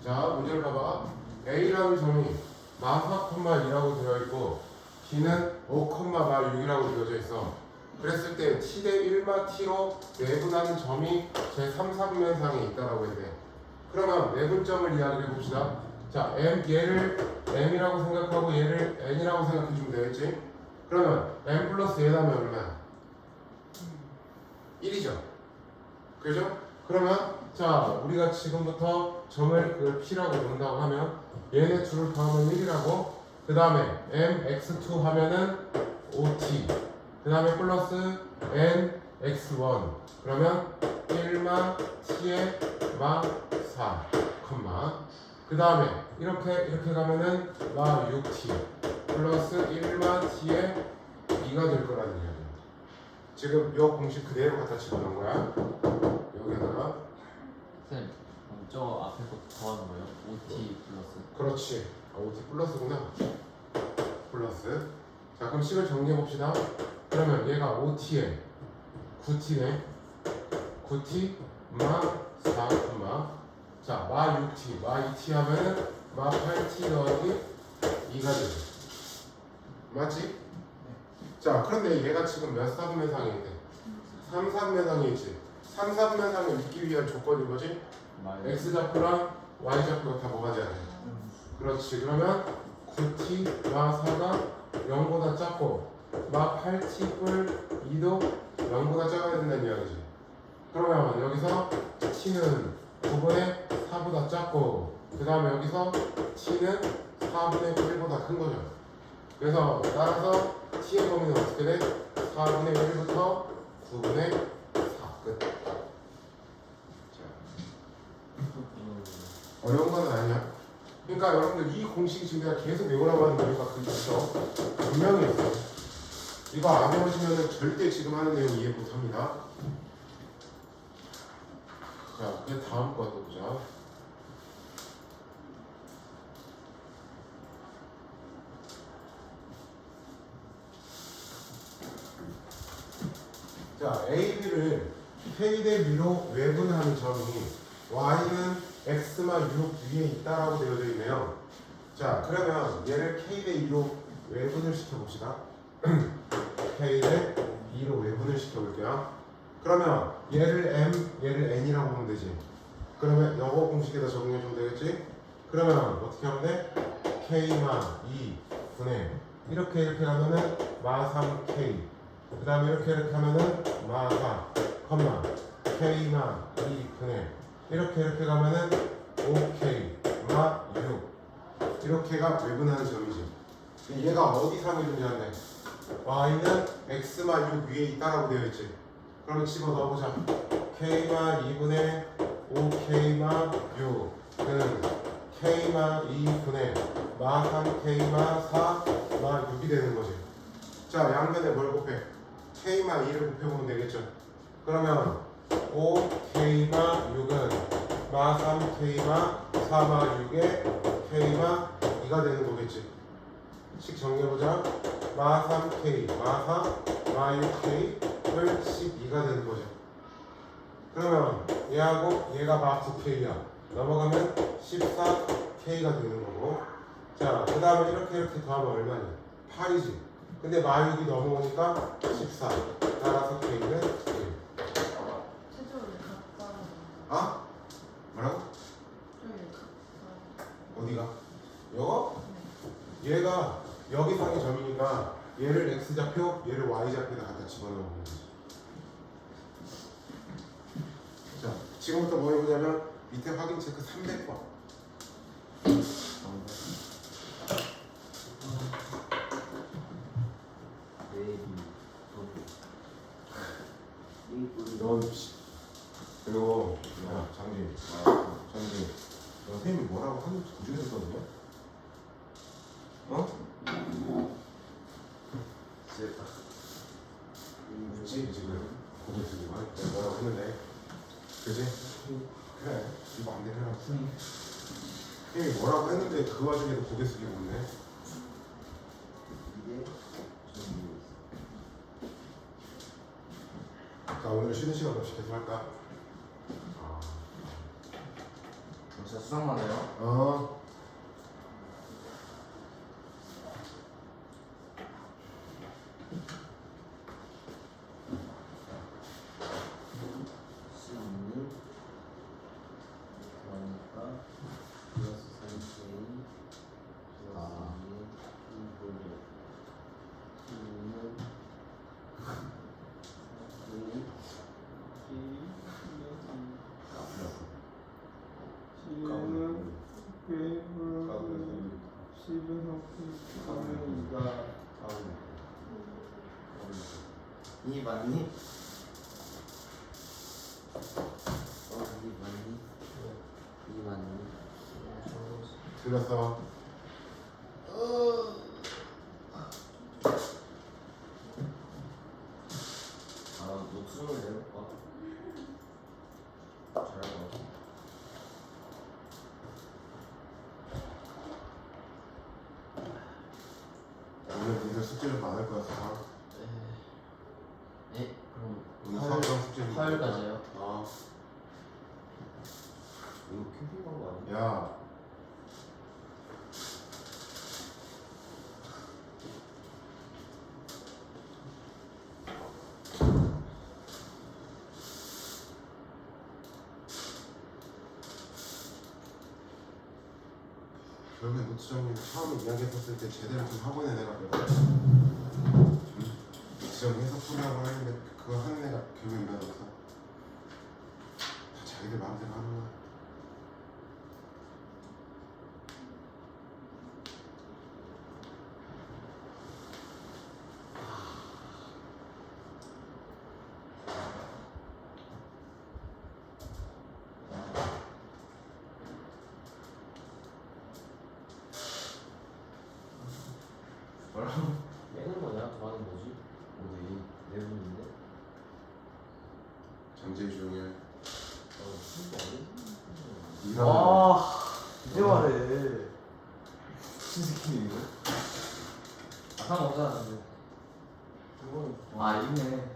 자, 문제를 봐봐. A라는 점이 마 4,2라고 되어 있고 B는 5,6이라고 되어져 있어. 그랬을 때 T 대 1마 T로 내분하는 점이 제3사분면상에 있다라고 했네. 그러면 내분점을 이야기해 봅시다. 자, 얘를 M이라고 생각하고 얘를 N이라고 생각해 주면 되겠지? 그러면 M 플러스 얘라면 얼마야? 1이죠. 그죠? 그러면 자, 우리가 지금부터 점을 그걸 P라고 놓는다고 하면 얘네 둘을 더하면 1이라고, 그 다음에 MX2 하면은 OT, 그 다음에 플러스 NX1, 그러면 1마 T에 마 4, 그 다음에 이렇게 가면은 마 6T 플러스 1마 T에 2가 될 거라는 이야기야. 지금 이 공식 그대로 갖다 집어넣은 거야. 여기다가. 쌤, 저 앞에 거 더하는 거예요? OT 플러스. 그렇지. OT 플러스구나. 플러스. 자, 그럼 식을 정리해 봅시다. 그러면 얘가 OT에 9T네. 9T 마 4, 자, 마 6T, 마 2T 하면은 마 8T 더하기 2가 되죠. 맞지? 자, 그런데 얘가 지금 몇 사분면상에 있대? 3사분면상에 있지. 3사분면상에 있기 위한 조건이 뭐지? X좌표랑 Y좌표가 다 뭐가 돼야 돼? 그렇지. 그러면 9T 마 4가 0보다 작고 마 8T 뿔 2도 0보다 작아야 된다는 이야기지. 그러면 여기서 T는 9분의 4보다 작고, 그 다음에 여기서 T는 4분의 1보다 큰 거죠. 그래서 따라서 T의 범위는 어떻게 돼? 4분의 1부터 9분의 4 끝. 자, 어려운 건 아니야. 그러니까 여러분들 이 공식이 지금 내가 계속 외우라고 하는 이유가 그게 있어. 분명히 있어. 이거 안 외우시면 절대 지금 하는 내용 이해 못합니다. 자, 그 다음 거 또 보자. 자, A, B를 K 대 B로 외분하는 점이 Y는 X마 6 위에 있다라고 되어져 있네요. 자, 그러면 얘를 K 대 2로 외분을 시켜봅시다. K 대 2로 외분을 시켜볼게요. 그러면 얘를 M, 얘를 N이라고 보면 되지. 그러면 영어 공식에다 적용해주면 되겠지? 그러면 어떻게 하면 돼? K마 2 분의 이렇게 하면은 마 3K, 그 다음에 이렇게 하면은 마 4, K마 2 분의 이렇게 가면은 5K 마 6, 이렇게가 외분하는 점이지. 얘가 어디 상에 존재하네? Y는 X마 6 위에 있다라고 되어 있지. 그럼 집어 넣어보자. K마 2분의 5K마 6은 K마 2분의 마 3K마 4 마 6이 되는 거지. 자, 양면에 뭘 곱해? K마 2를 곱해보면 되겠죠. 그러면 5K마 6은 마 3K마 4 마 6에 K마 2가 되는 거겠지. 식 정리해보자. 마 3K 마 4 마 6K를 12가 되는 거죠. 그러면 얘하고 얘가 마 9K야. 넘어가면 14K가 되는 거고. 자, 그 다음에 이렇게 더하면 얼마냐? 8이지. 근데 마 6이 넘어오니까 14. 따라서 K는 1. 최저를 각각. 아? 뭐라고? 저희 각각. 어디가? 이거? 네. 얘가 여기 상의 점이니까 얘를 X좌표, 얘를 Y좌표에다 갖다 집어넣으면 되지. 자, 지금부터 뭐 해보냐면 밑에 확인 체크 300번. 넌 그리고 야, 장진, 장진, 너 선생님이 뭐라고 하는지 구중했었거든요? 어? 묻지 지금 고개 숙이고 내가 뭐라고 했는데, 그지? 그래, 이거 안 되면 선생님이 뭐라고 했는데 그 와중에도 고개 숙이고 있네. 자, 오늘 쉬는 시간 없이 계속 할까? 진짜 수상만 해요. 어. C는 그러니까 플러스 3K 아. 플러스 2분의 C는 이 맞니? 이 맞니? 이 맞니? 틀렸어. 너 수능을 내볼까? 잘할 것 같아. 오늘 니들 숙제 좀 많을 것 같아. 네, 그럼 오늘 화요일- 수학이랑 숙제 좀 화요일까지요? 어. 이거 캠핑 간 거 아니야? 야. 결국에 노트정리 처음에 이야기했었을 때 제대로 좀 하고 있는 애가 몇 노트정리해서 풀이라고 하는데 그거 하는 애가 결국에 몇 없어. 다 자기들 마음대로 하는 거야. 빼는 거냐? 더하는 거지? 어디? 내분인데? 잠재의 조용해. 친구 아니지? 이런 이제 말해. 신스킨이 이거? 상관없잖아. 근데. 이거는 아 있네.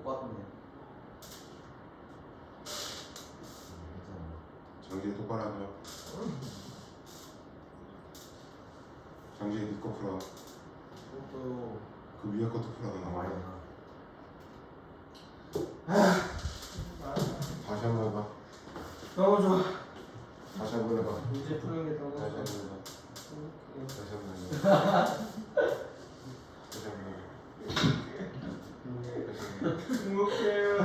똑같네. 장재희 똑바로 하자. 장재희 니거 풀어. 이것도 그 위에 것도 풀어. 너 많이. 다시 한 번 해봐. 너무 좋아. 다시 한 번 해봐. 문제 푸는 게 너무 다시 한 번 좋아. 해봐. 이렇게. 다시 한 번 해봐. 다시 한 번 해봐. 행복해요.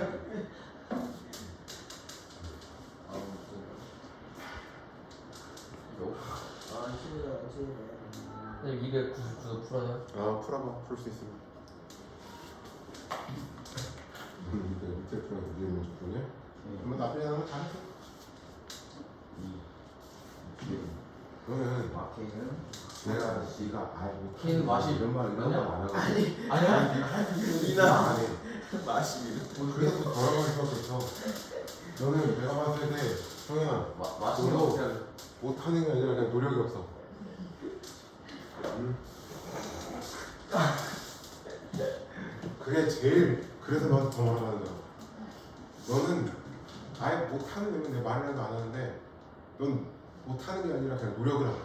아 싫어 싫어. 선생님 299도 풀어요? 아 풀어봐. 풀 수 있으면. 밑에 풀어. 위에 먼저 풀냐? 한번 나쁘지 않은 거 잘했어. 너는 마케는 내가 네가 아예 못 걔는 맛이 이런 말 뭐냐? 안 하고 아니야. 이나 안 해. 맛이 그래서 또 돌아가기 수밖에 없어. 너는 내가 봤을 때 형이야 맛있는 거 어떻게 하려? 못하는 게 아니라 그냥 노력이 없어. 그게 제일 그래서 너한테 더 말하는 거야. 너는 아예 못하는 애면 내 말이라도 안 하는데 넌 못하는 게 아니라 그냥 노력을 안 해.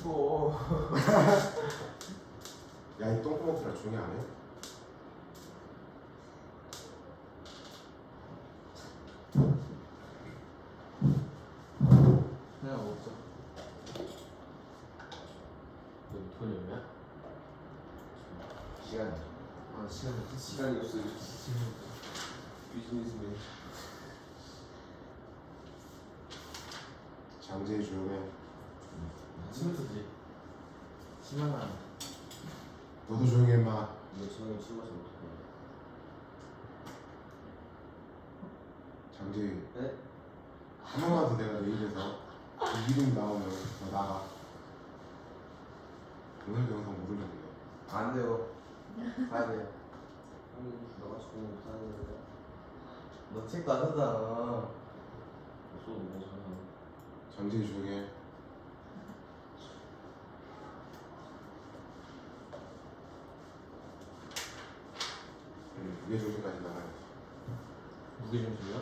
추워. 야 이 똥구멍들아 조용히 안 해? 그냥 먹자. 너 돈이 없냐? 시간. 아 시간. 시간이 없어. 비즈니스맨. 잠재의 조용해. 스무트지. 심하나. 너도 조용히 해 임마. 근데 저녁에 술 마시면 어떡해? 잠재의 네? 한 번만 더 내가 내 입에서 그 이름 나오면 너 나가. 오늘도 영상 못 올렸는데. 안 돼요. 가야 돼요. 아니 너가 적응 못하는데. 너 책도 안 썼잖아. 술 먹어서 잠재기 중에 무게 중심까지 나가야 돼. 무게중심이요?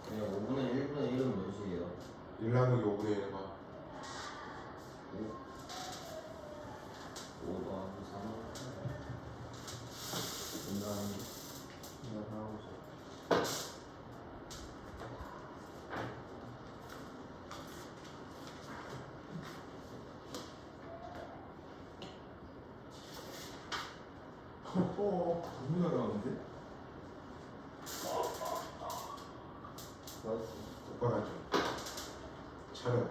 그냥 5분의 1분의 1은 몇이에요? 1 나누기 5분의 1 해봐. 5 더하기 3은 이거 하고 싶어. 너무 날아가는데? 똑바로 하죠. 차려.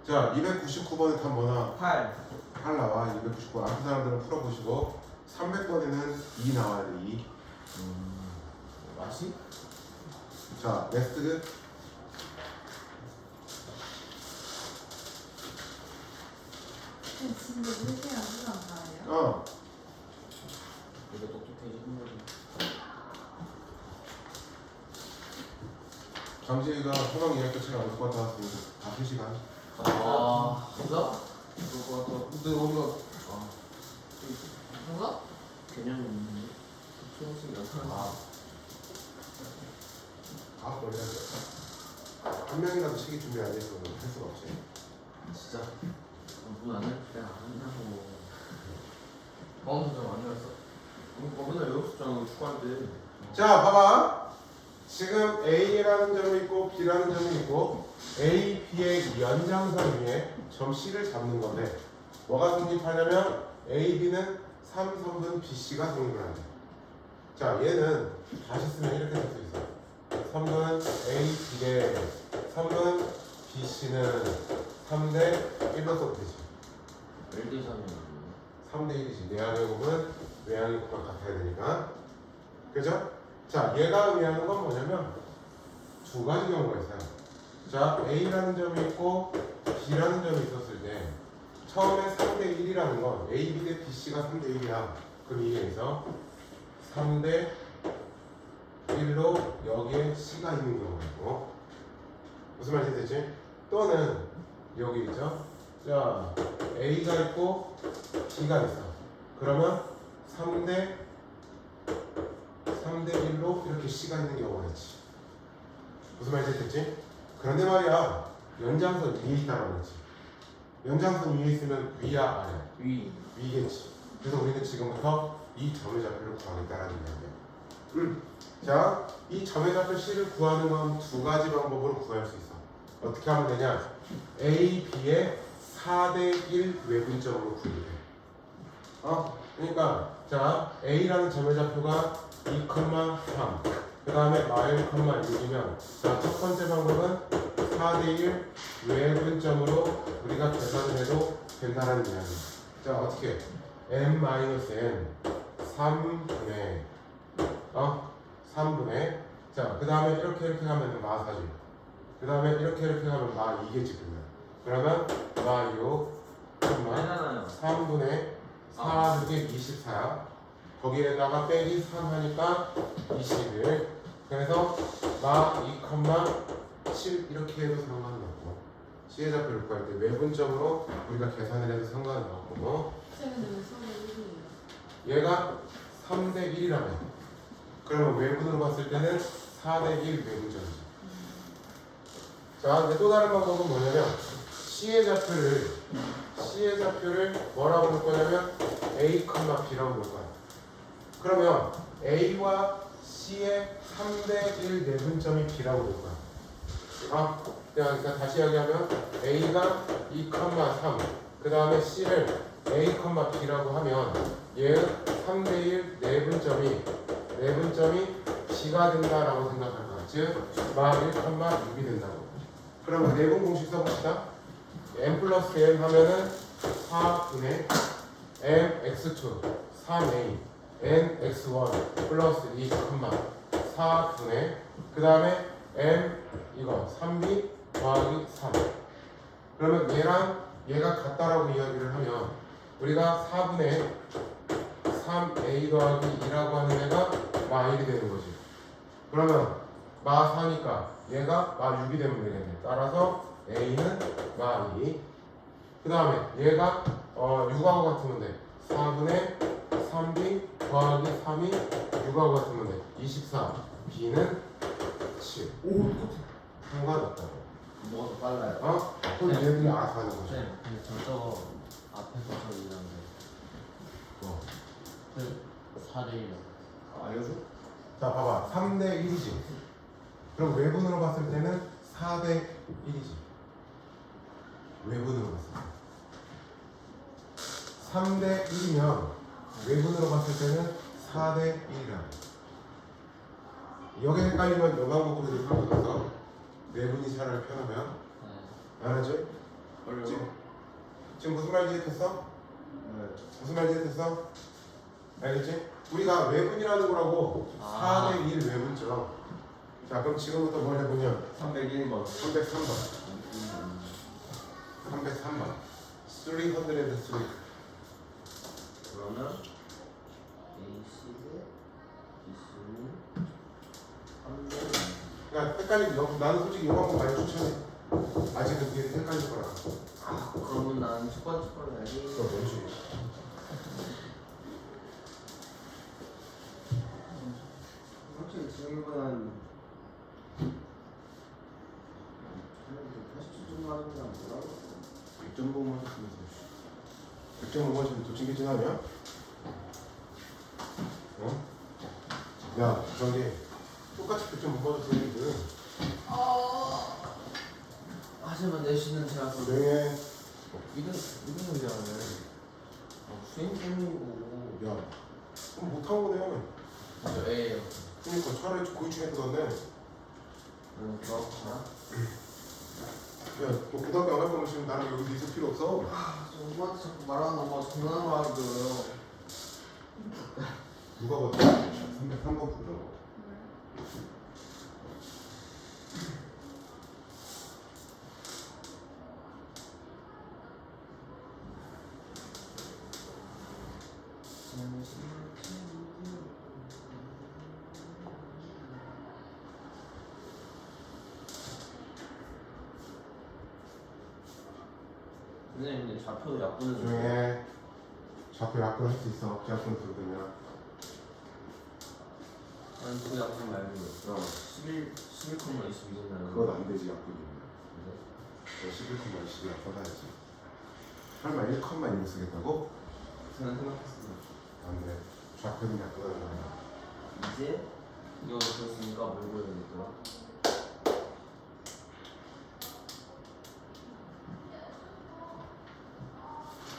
자, 299번에 답 뭐나? 8 8 나와. 299번 앞에 사람들은 풀어보시고 300번에는 2 나와야 돼. 2. 맛이? 자, 넥스트. 진짜 물리학 시간 가요? 어. 이거 똑똑해지는 거지. 장재희가 소방 예약 교체가 안될 것 같았으니까 다 3시간. 아, 진짜? 그럴 것 같아. 근데 우리가 뭔가? 개념이 없는데. 수영식 나타나. 아, 원래 한 명이라도 시기 준비 안 해서 할 수가 없지. 진짜? 문안 할 때 안 한다고. 마음도 좀 안 열었어? 맨날 외웠었잖아 축구할 때. 자, 봐봐. 지금 A라는 점이 있고 B라는 점이 있고 A, B의 연장선 위에 점 C를 잡는 건데 뭐가 성립하냐면 A, B는 3선분 BC가 성립을 한대. 자, 얘는 다시 쓰면 이렇게 될 수 있어. 3분 A, B대 3분 BC는 3대 1로 써도 되지. 1대 3이면 3대 1이지. 내항의 곱은 외항의 곱과 같아야 되니까. 그죠? 자, 얘가 의미하는 건 뭐냐면 두 가지 경우가 있어요. 자, A라는 점이 있고 B라는 점이 있었을 때 처음에 3대 1이라는 건 A, B 대 BC가 3대 1이야. 그럼 이게 있어 3대 1로 여기에 C가 있는 경우가 있고 무슨 말인지 되지? 또는 여기 있죠? 자, A가 있고 B가 있어. 그러면 3대 1로 이렇게 C가 있는 경우가 있지. 무슨 말인지 됐지? 그런데 말이야, 연장선 위에 있다고 그랬지. 연장선 위에 있으면 위야 아래? 위겠지. 그래서 우리는 지금부터 이 점의 좌표를 구하겠다라는 이야기야. 자, 이 점의 좌표 C를 구하는 건 두 가지 방법으로 구할 수 있어. 어떻게 하면 되냐? A, B의 4대 1 외분점으로 구해야 돼. 그러니까 자, A라는 점의 좌표가 2,3 그 다음에 마일, 6이면 자, 첫 번째 방법은 4대 1 외분점으로 우리가 계산을 해도 된다는 이야기야. 자, 어떻게? n-n 3분의 3분의 자, 그 다음에 이렇게 가면 마4지. 그 다음에 이렇게 가면 마2겠지. 그러면 마6 3분의 4 6에 24야. 거기에다가 빼기 3 하니까 21. 그래서 마 2,7 이렇게 해도 상관은 없고 C의 좌표를 구할 때 외분점으로 우리가 계산을 해도 상관은 없고 근데 왜 서로 1이에요? 얘가 3대 1이라며. 그러면 외분으로 봤을 때는 4대 1 외분점이지. 자, 근데 또 다른 방법은 뭐냐면 C의 좌표를 뭐라고 볼 거냐면 A, B라고 볼 거야. 그러면 A와 C의 3대 1 내분점이 B라고 볼 거야. 그러니까 다시 이야기하면 A가 2,3 그 다음에 C를 A, B라고 하면 얘는 3대 1 내분점이 B가 된다라고 생각할 거야. 즉, 마 1,6이 된다고. 그러면 내분 공식 써봅시다. n 플러스 n 하면은 4분의 mx2 3a nx1 플러스 2, 4분의 그 다음에 m 이거 3b 더하기 3. 그러면 얘랑 얘가 같다라고 이야기를 하면 우리가 4분의 3a 더하기 2라고 하는 애가 마 1이 되는 거지. 그러면 마 4니까 얘가 마 6이 되면 되겠네. 따라서 a는 마 2. 그 다음에 얘가 6하고 같으면 돼. 4분의 3b 더하기 3이 6하고 같으면 돼. 24. b는 7. 오 똑같아. 상관없다고. 뭐가 더 빨라요? 그건 얘네들이 알아서 하는 거지. 네, 근데 저거 앞에서 저 이런데 어. 그 4대 1. 알려줘? 자 봐봐 3대 1이지. 그럼 외분으로 봤을 때는 4대 1이지. 외분으로 봤을 때 3대 1이면 외분으로 봤을 때는 4대 1이라. 여기 헷갈리면 요방법으로 좀 바꿔서 내분이 차라리 편하면 네. 알았지? 어려워. 지금 무슨 말인지 이해했어? 네. 무슨 말인지 이해했어? 알겠지? 우리가 외분이라는 거라고 아. 4대 1 외분점. 자 그럼 지금부터 뭘 해보면 301번 303번 303번 303 그러면 AC대 BC는 3대 그러니까 헷갈리면 나는 솔직히 이거 한번 많이 추천해. 아직은 그게 헷갈릴 거라. 그러면 난 첫 번째 걸 해야지. 그거 뭔지. 솔직히 지금보다는 80점 맞은 게 뭐라고? 100점 보고 맞았으면서 100점 보고 맞으면 도찐개찐 하냐? 어? 야 저기 똑같이 100점 못 맞았으면 애들 하지만 내신은 제가 더 조용해. 이건 의견을 수행생이고 야 그럼 못한 거네. 저 A예요. 그러니까 차라리 고이 중에 그거네. 그렇구나. 야너 고등학교 안 갈 거면 지금 나랑 여기 있을 필요 없어. 저 엄마한테 자꾸 말하는 엄마가 장난을 하더라고요. 누가 봐도 303번 부르라고. 선생님 근데 좌표도 약분은 조용해. 자꾸 약분 할 수 있어. 억지약분 들으면. 아니 그 약분 말고 11,22는 그건 안 되지 약분이면. 너 11,20 약분해야지. 설마 1컴마 1 쓰겠다고? 저는 생각했어요. 안 돼. 좌표는 약분하는 거야. 이제 이거 그랬으니까 뭘 보여야겠더라?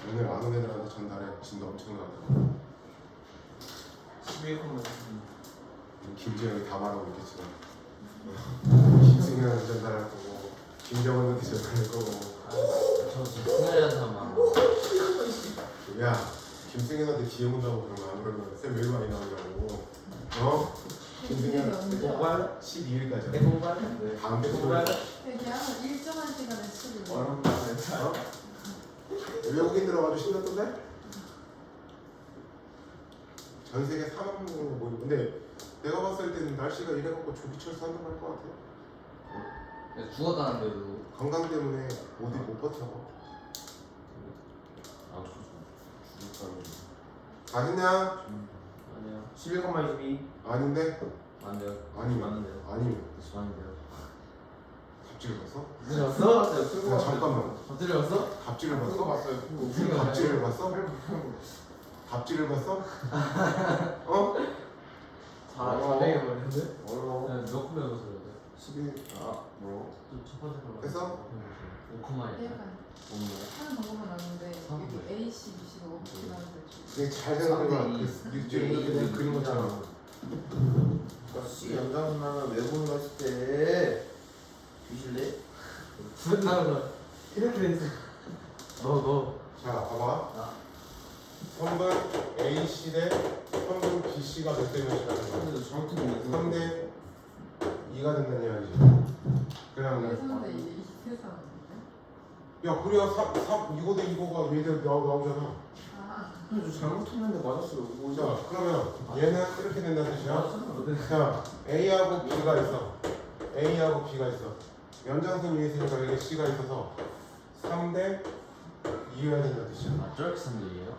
오늘 안 온 애들한테 전달해. 진도 엄청나다. 11,22 김재영이 다 말하고 있겠지만 김승현한테 전달할 거고 김정은한테 전달할 거고. 저 지금 승현이한테 한번 야 김승현한테 뒤에 문다고 그러면 안 그러면 쌤 왜 많이 나오냐고. 어? 김승현 공부할? 12일까지. 공부할? 다음 주 공부할? 그냥 일정한 시간에 치료. 얼마나 할까? 외국인 들어가도 신났던데? 전 세계 4만 명 모이고. 근데 내가 봤을 때는 날씨가 이래갖고 조기철 산다 할것 같아. 죽었다는데도 건강 때문에 어디 못 버텨. 아 죽었다는 아니냐? 아니요 11,22 아닌데? 안 돼요. 아니면 맞는데요. 아니면 아닌데요. 갑질을 봤어? 들렸어? 야 잠깐만. 들렸어? 갑질을 그거 봤어? 봤어요. 그거. 무슨 갑질을 봤어? 갑질을 봤어? 어? 잘 되게 버렸는데? 어려워. 몇 컴에 넣었어요? 11 뭐라고? 첫 번째 걸로 됐어? 5컴마에 내가 없네. 하는 방법은 아는데 삼 이거 A, C, B, C가 어떻게 나는지. 되게 잘 생각해봐. 삼대 이. 그 일주일에 그린 것처럼. C 연장은 나는 외국인 갔을 때 뒤질래? 나는 이렇게 돼 있어. 너 자 봐봐. 성분 AC 대 성분 BC가 몇 대 몇이라는 거야? 근데 정확히 모르겠어. 3대 2가 된다는 이야기지. 그러면 1, 3대 2, 2세상. 야 그래야 2고 대 2고가 얘들 나오잖아. 아, 저 잘못했는데 맞았어요. 자 그러면 얘는 이렇게 된다는 뜻이야. 자 A하고 B가 있어. A하고 B가 있어. 연장선 위에 있으니까 여기 C가 있어서 3대 2여야 된다는 뜻이야. 아 저렇게 산들이에요?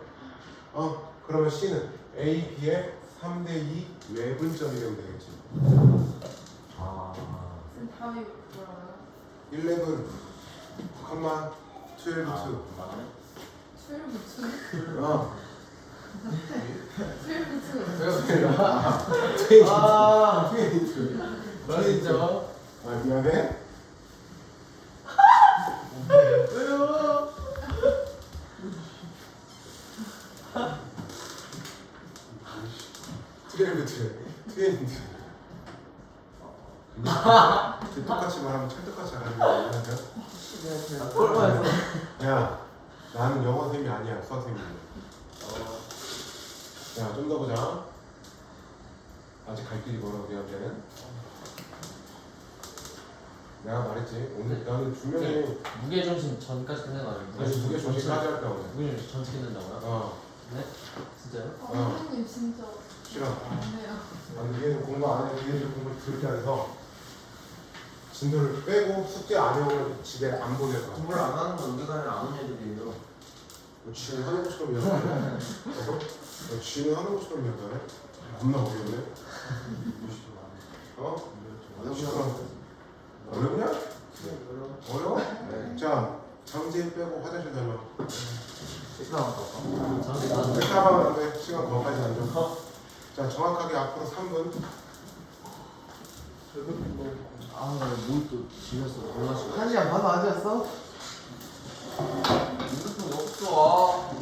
그러면 C는 A, B의 3대 2 외분점이 되면 되겠지. 아 쌤 답이 뭐라고요? 11, 12, 2. 맞네. 12부츠? 어. 12부츠. 아, 진짜? 아 미안해. 왜요? 트렌드. 똑같이 말하면 찰떡같이 알아듣는 거야. 야, 나는 영어 선생님이 아니야, 수학 선생님이야. 자, 좀 더 보자. 아직 갈 길이 멀어, 우리한테는. 내가 말했지. 오늘 나는 분명히 무게중심 전까지 끝내는 거 아니에요? 다시 무게 조심까지 할 거야 오늘. 무게중심 전체 끝낸다고요? 네? 진짜요? 선생님 진짜 싫어. 좋네요. 아니 얘는 공부 안 해. 얘는 공부를 그렇게 안 해서 진도를 빼고 숙제 안 해오면 집에 안 보낼 거야. 공부를 안 하는 건 우리가 안 오는 애들이에요. 너 쥐는 하는 것처럼 이야기하네. 너 쥐는 하는 것처럼 이야기하네. 겁나 어려운데? 어? 어렵냐? 어려워? 네. 자, 장재인 빼고 화장실 다녀. 저한테 나는 백사방은 안 돼. 시간 거기까지 안 줘. 자, 정확하게 앞으로 3분. 아뭘또 지렸어 몰랐어 1시간 반 앉았어? 핸드폰이 없어.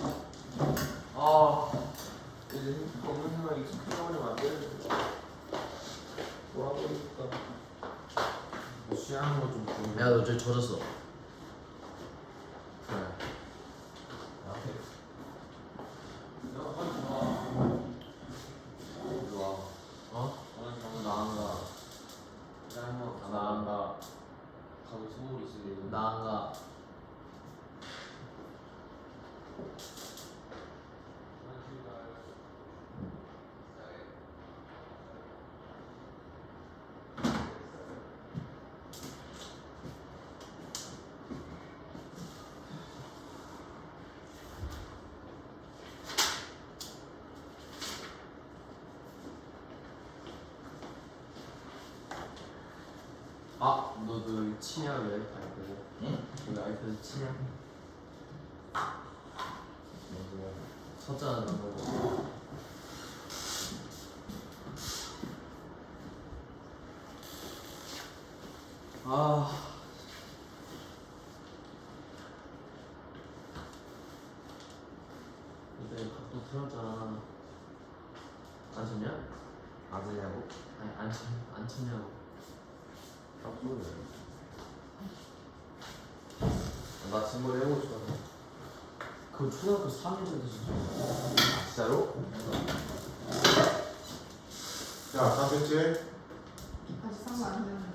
이제 핸드폰 없는 생각이 익숙해져버리면 안 되는데. 돌아버리니까. 취하는 거좀 보여 야너 저기 젖었어 그래 이리 와. 어? 오늘 정말 나안가 한번 나안가 가서 소울 있으게. 나안가 너그 치냐 왜 아이패드? 응? 왜 아이패드 치냐? 서자 넣는 거 근데 각도 틀었잖아 안 쳤냐? 안 되냐고? 아니 안 쳤냐고 나 친구를 해보고 싶어서. 그거 초등학교 3년 때도 진짜 진짜로? 자, 다 됐지? 아직 상관 안 되는데.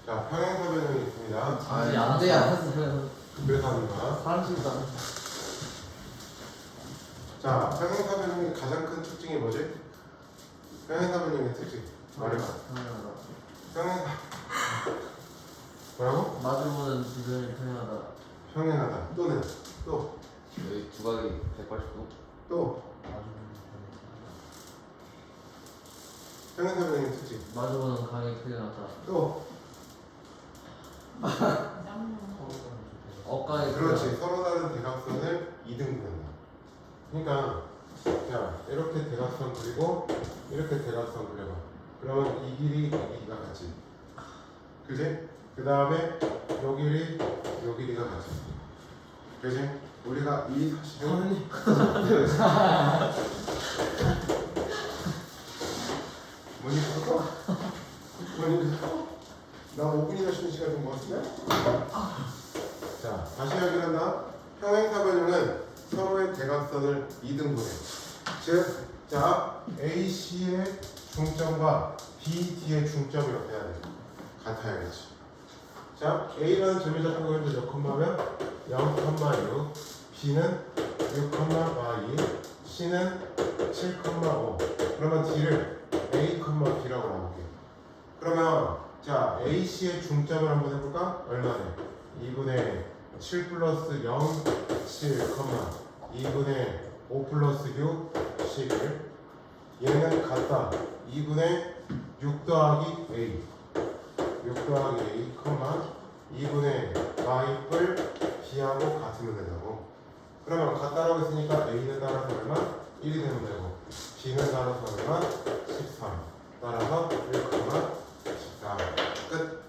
자, 평행사 변형이 있습니다. 아니 안 돼, 안 돼. 그래서 하는 거야. 사람 진짜 자, 평행사 변형의 가장 큰 특징이 뭐지? 평행사 변형의 특징. 말해봐. 평행사. 뭐라고? 마주보는 두변이 평행하다 평행하다. 또는 또. 여기 두각이 180도? 또. 평행사 변형의 특징. 마주보는 강이 크게 나다 또. 억강이 그렇지. 서로 다른 대각선을 2등분한다. 그러니까 자 이렇게 대각선 그리고 이렇게 대각선 그려봐. 그러면 이 길이 이 길이가 같지. 그지? 그 다음에 요 길이 요 길이가 같지. 그지? 우리가 이 사실은 뭔 일이 있었어? 뭔 일이 있었어? 나 5분이나 쉬는 시간 좀 먹었으냐? 자, 다시 이야기한다. 평행사 변형은 서로의 대각선을 2등분해. 즉, 자, AC의 중점과 BD의 중점이 어때야 돼? 같아야겠지. 자, A라는 점의 좌표가 현재 몇 컴마면 0,6, B는 6,y, C는 7,5. 그러면 D를 A, B라고 나올게. 그러면 자, AC의 중점을 한번 해볼까? 얼마네? 2분의 7 플러스 0, 7, 2분의 5 플러스 6, 11. 얘는 같다. 2분의 6 더하기 A, 6 더하기 A, 2분의 y뿔 b하고 같으면 된다고. 그러면 같다라고 했으니까 A는 따라서 얼마? 1이 되면 되고, B는 따라서 얼마? 13. 따라서 1,14. 끝.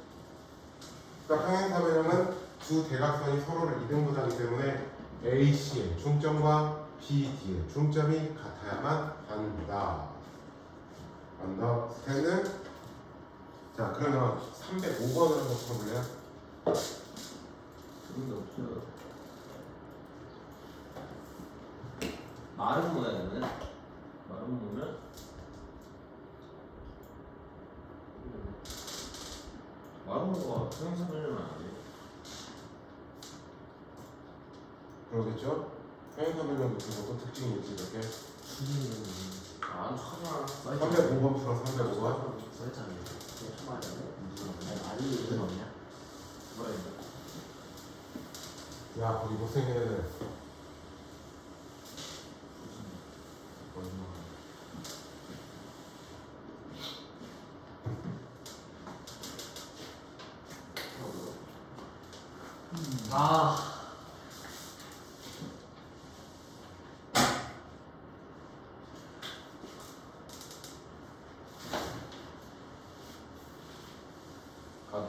그러니까 평행사변형은 두 대각선이 서로를 이등분하기 때문에 AC의 중점과 BD의 중점이 같아야만 한다. 언더스탠드? 자, 그러면 305번을 한번 풀어볼래요? 그런 게 없어요. 마른 모양이면 마른 거가 평행사변형은 아니에요. 그러겠죠? 평행사변형도 그 어떤 특징이 있지 이렇게? 안 찾아. 305번 풀어. 305번. 써있잖아요. 무슨 말이야? 무슨 말이 무슨 없냐? 뭐라 했냐? 야, 거기 못생긴 애들. 아. 가비.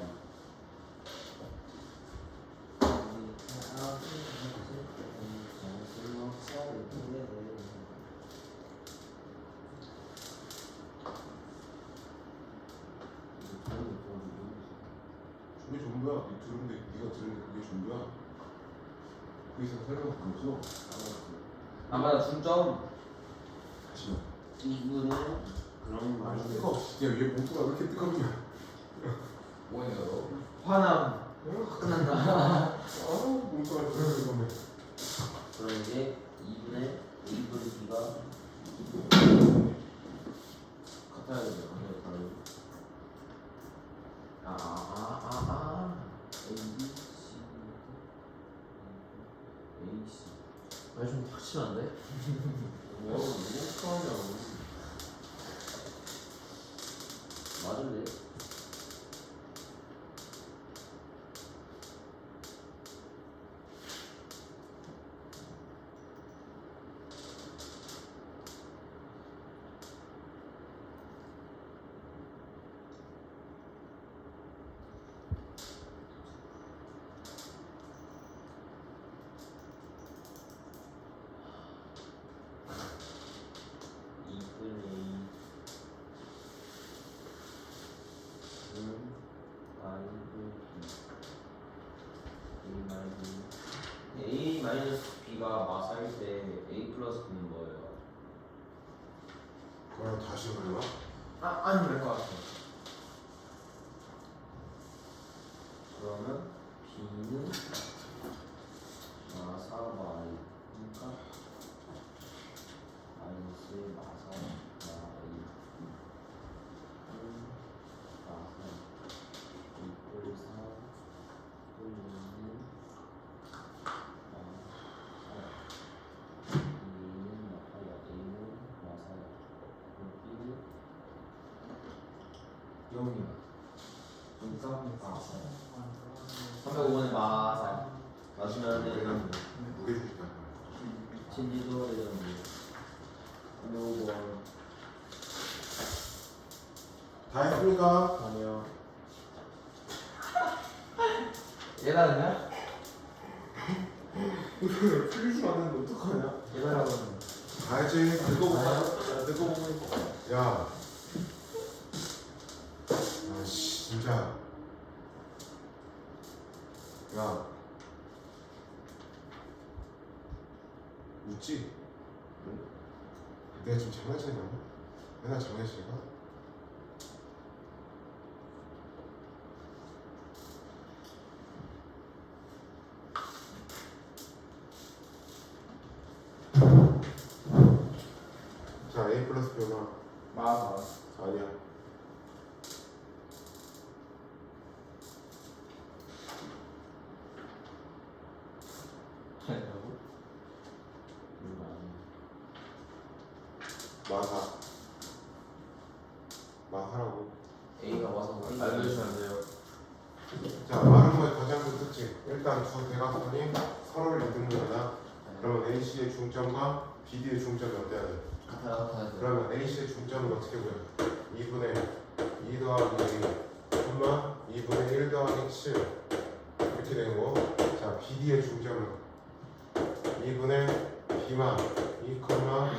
그게 전부야. 네 들은데 네가 들은데 그게 전부야. 그 이상 설명 안 없어. 아 맞아 중점 다시. 이분은 그런 거 아, 아니에요. 뜨거. 야, 얘 몸통가 왜 이렇게 뜨겁냐? 뭐예요? 화남 끝난다. 아, 몸통가 왜 이렇게 뜨겁냐? 그럼 이제 2분의 2분의 B가 같아야 돼요. 다른 A, B, C A, C 아니 좀 닥치면 안 돼? 뭐야 누구 처음이야 맞은데? A 마이너스 B가 마사일 때 A 플러스 B는 뭐예요? 그럼 다시 해볼까? 아니 될것 같아. 그러면 B는 마사 Y니까 마이너스 마사 Y 마사 이꼴 4 꼴리는 영이야. 그러니까 305번에 마사 맞으면은 무게 주시다. 진지도 되는데 305번 다 했습니까? 아니요. 얘라냐? 틀리지 않는데 어떡하냐? 얘라고 하는 다 했지? 듣고 보면 듣고 보면 야. 아씨, 진짜. 야. 웃지? 내가 지금 장난치냐고? 맨날 장난치니까? 마사. 아니야. 아니라고? 이거 아니야. 마사. 마사라고. A가 와서 알려주시면 안 돼요. 자, 말한 거의 가장 큰 특징. 일단 두 대각선이 서로를 이등분하다. 그러면 AC의 중점과 BD의 중점이 어때야 돼? 같아요. 같아야 돼. 그러면 AC의 중점은 어떻게 보여? 2분의 2 더하기 2, 콤마 2분의 1 더하기 7 이렇게 되는 거. 자, BD의 중점은 2분의 B만 2, 콤마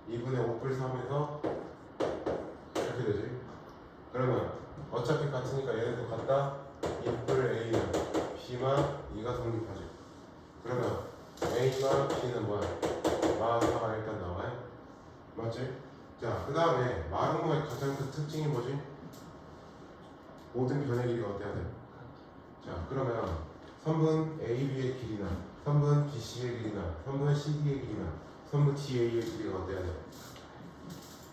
2분의 5풀 3에서 이렇게 되지. 그러면 어차피 같으니까 얘네도 같다. 2풀 A는 B만 2가 성립하지. 그러면 A와 B는 뭐야? 마사가 일단 나와요. 맞지? 자, 그 다음에 마름모의 가장 큰 특징이 뭐지? 모든 변의 길이가 어때야 돼? 자, 그러면 선분 AB의 길이나 선분 BC의 길이나 선분 CD의 길이나 선분 DA의 길이가 어때야 돼?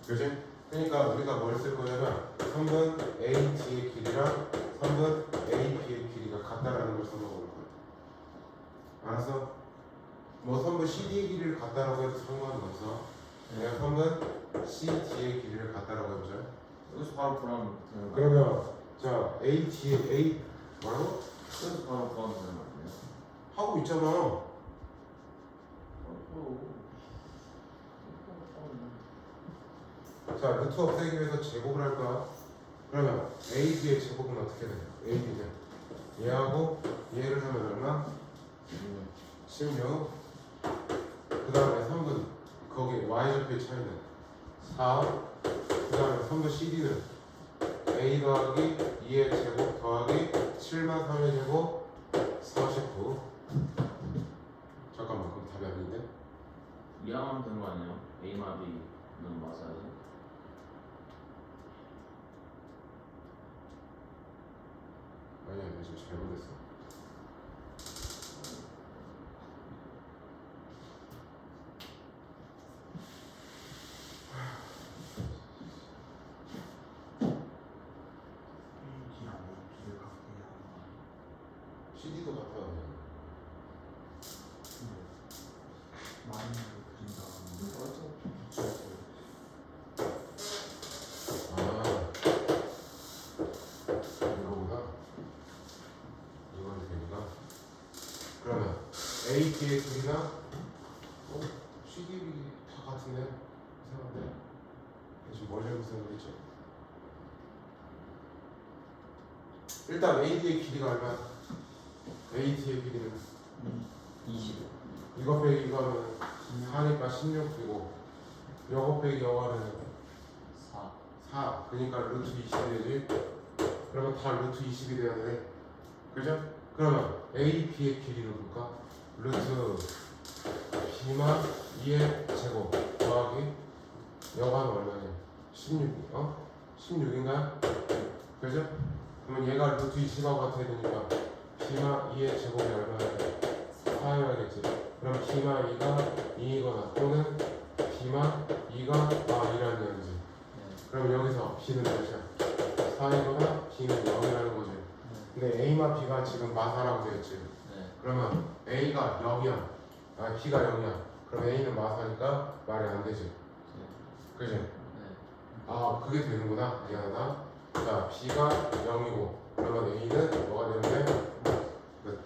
그지? 그러니까 우리가 뭘 쓸 거냐면 선분 AD의 길이랑 선분 AB의 길이가 같다라는 걸 써먹을 거야. 알았어? 뭐 선분 CD의 길이를 같다라고 해도 상관은 없어. 그냥 선분 CD의 길이를 같다라고 해보자. 여기서 바로 불하면 되는 거. 그러면 자 A 뭐라고? 여기서 바로 불하면 되는 거 아니에요? 하고 있잖아. 자, 루트 없애기 위해서 제곱을 할 거야. 그러면 AB의 제곱은 어떻게 돼? AB는 얘하고 얘를 하면 얼마? 16. 그 다음에 3분 거기 Y좌표의 차이는 4. 그 다음에 3분 CD는 A 더하기 2의 제곱 더하기 7만 3의 제곱 49. 잠깐만, 그럼 답이 아닌데? 이항하면 되는 거 아니에요? A마 B는 맞아요. 아니야, 이거 지금 잘못했어. CD도 같아야 돼. 이거보다 이건 되니까. 그러면 AB의 길이나 CD 다 같은데 이상한데 지금 뭘 잘못 생각했지? 일단 AD의 길이가 얼마? AD의 길이는 20. 이거 빼기 이거 하면 4니까 16이고 이거 빼기 이거 하면 4. 4. 그러니까 루트 20이 되지. 그러면 다 루트 20이 돼야 되네. 그죠? 그러면 AB의 길이를 볼까? 루트 B만 2의 제곱 더하기 여가는 얼마냐? 16. 16인가요? 그죠? 그러면 얘가 루트 20하고 같아야 되니까 B만 2의 제곱이 얼마야 돼? 4여야겠지. 그럼 B만 2가 2이거나 또는 B만 2가 2라는 얘기지. 네. 그럼 여기서 B는 몇이야? 4이거나 B는 0이라는 거지. 근데 A만 B가 지금 마사라고 되어있지. 네. 그러면 A가 0이야. B가 0이야. 그럼 A는 마사니까 말이 안 되지. 그지? 네. 그게 되는구나. 미안하다. 자, B가 0이고 그러면 A는 뭐가 되는데? 끝.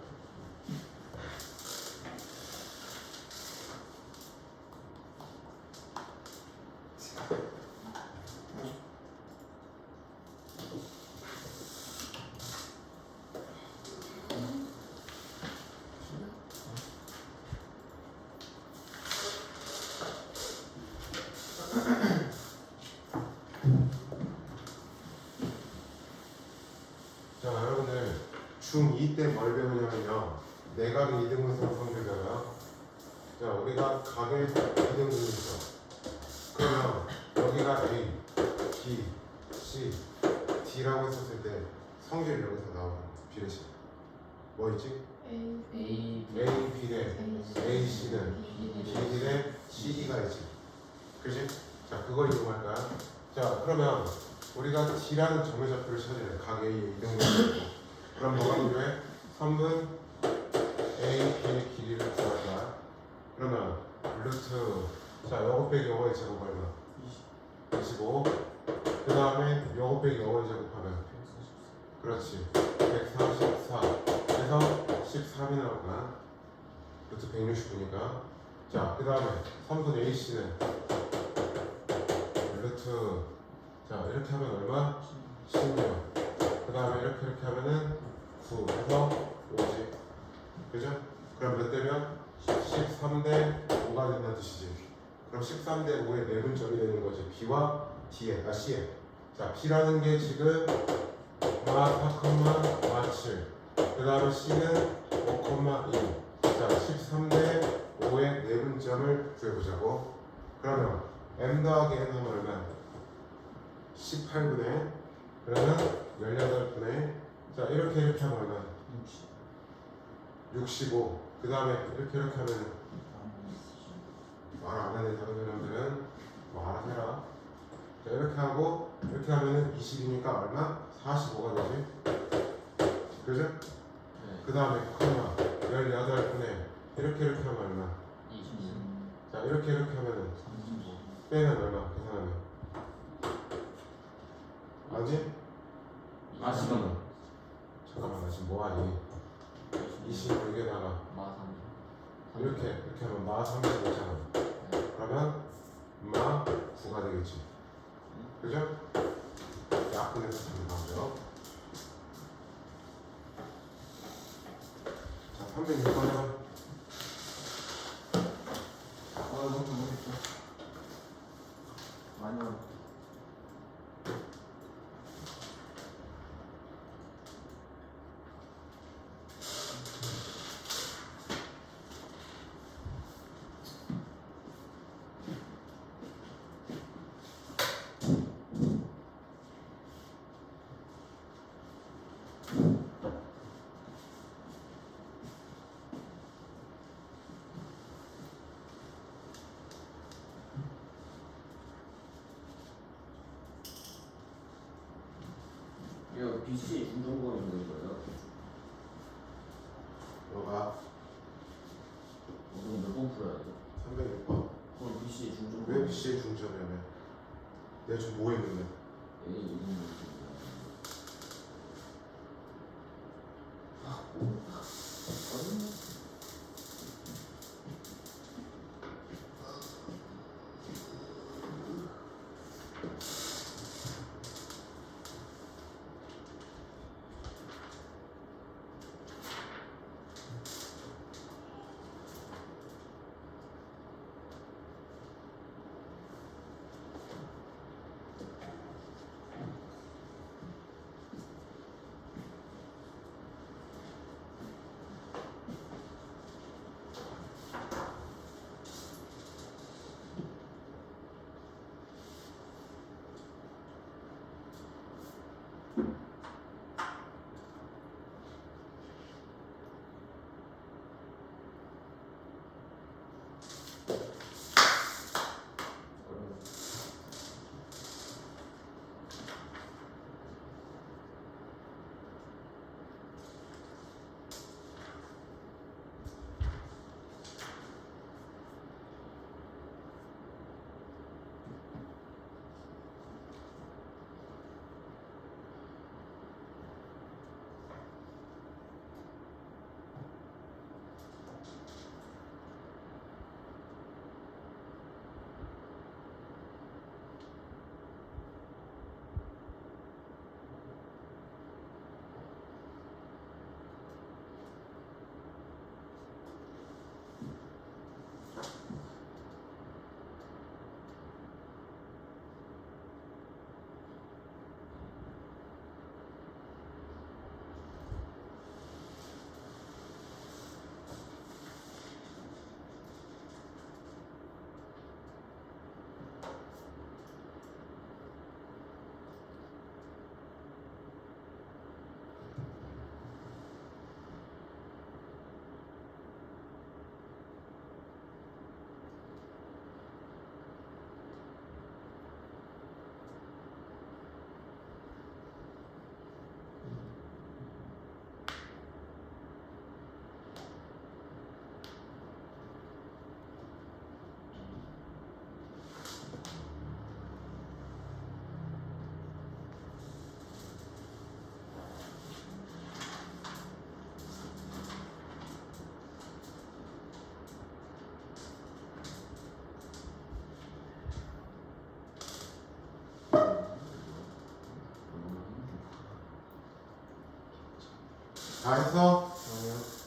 자, 여러분들 중2 때 뭘 배우냐면요. 내각의 이등분선 성질 배워요. 자, 우리가 각의 이등분이 있어. 그러면 여기가 A, B, C, D라고 했었을 때 성질 여기서 나오는 비례식 뭐 있지? A A, B, A, B래 A, C는 B, D, B 대 CD가 있지. 그지? 자, 그걸 이용할 거야. 자 그러면 우리가 D라는 점의 좌표를 찾아야 돼. 각 A의 이등분을. 그럼 뭐가 필요해? 선분 A, B의 길이를 구하자. 그러면 루트 자 요거 빼기 요거의 제곱 얼마? 25. 그 다음에 요거 빼기 요거의 제곱하면 그렇지 144. 그래서 13이 나오구나. 루트 169니까. 자 그 다음에 선분 AC는 루트 자 이렇게 하면 얼마? 16. 그 다음에 이렇게 하면은 9 해서 5지. 그죠? 그럼 몇 대면? 13대 5가 된다는 뜻이지. 그럼 13대 5의 내분점이 되는 거지. B와 D에, C에. 자, B라는 게 지금 마 4,7. 그 다음에 C는 5,2. 자, 13대 5의 내분점을 구해보자고. 그러면 M 더하기 N 하면 얼마? 18분의 그러면 18분의 자, 이렇게 하면 얼마? 65. 그 다음에 이렇게 하면 말 안 하는 다른 사람들은 뭐 알아서 해라. 자 이렇게 하고 이렇게 하면은 20이니까 얼마? 45가 되지. 그죠? 네. 그 다음에 콤마 18분의 이렇게 하면 얼마? 26. 자 이렇게 하면은 35. 빼면 얼마? 계산하면 아니? 아, 지금. 잠깐만 나 지금 뭐하니? 26에다가 마 3. 이렇게 하면 마 35잖아. 그러면 마 9가 되겠지. 그죠? 약분해서 가죠. 자, 306번은 너무 모르겠다. 아니요. 이거 BC 중점권 있는 거예요? 너가 오늘 몇번 풀어야 돼? 306번 그럼 BC 중점권. 왜 BC의 중점이냐면 내가 지금 뭐 했는데 A 있는 거. 다 했어? 아니요.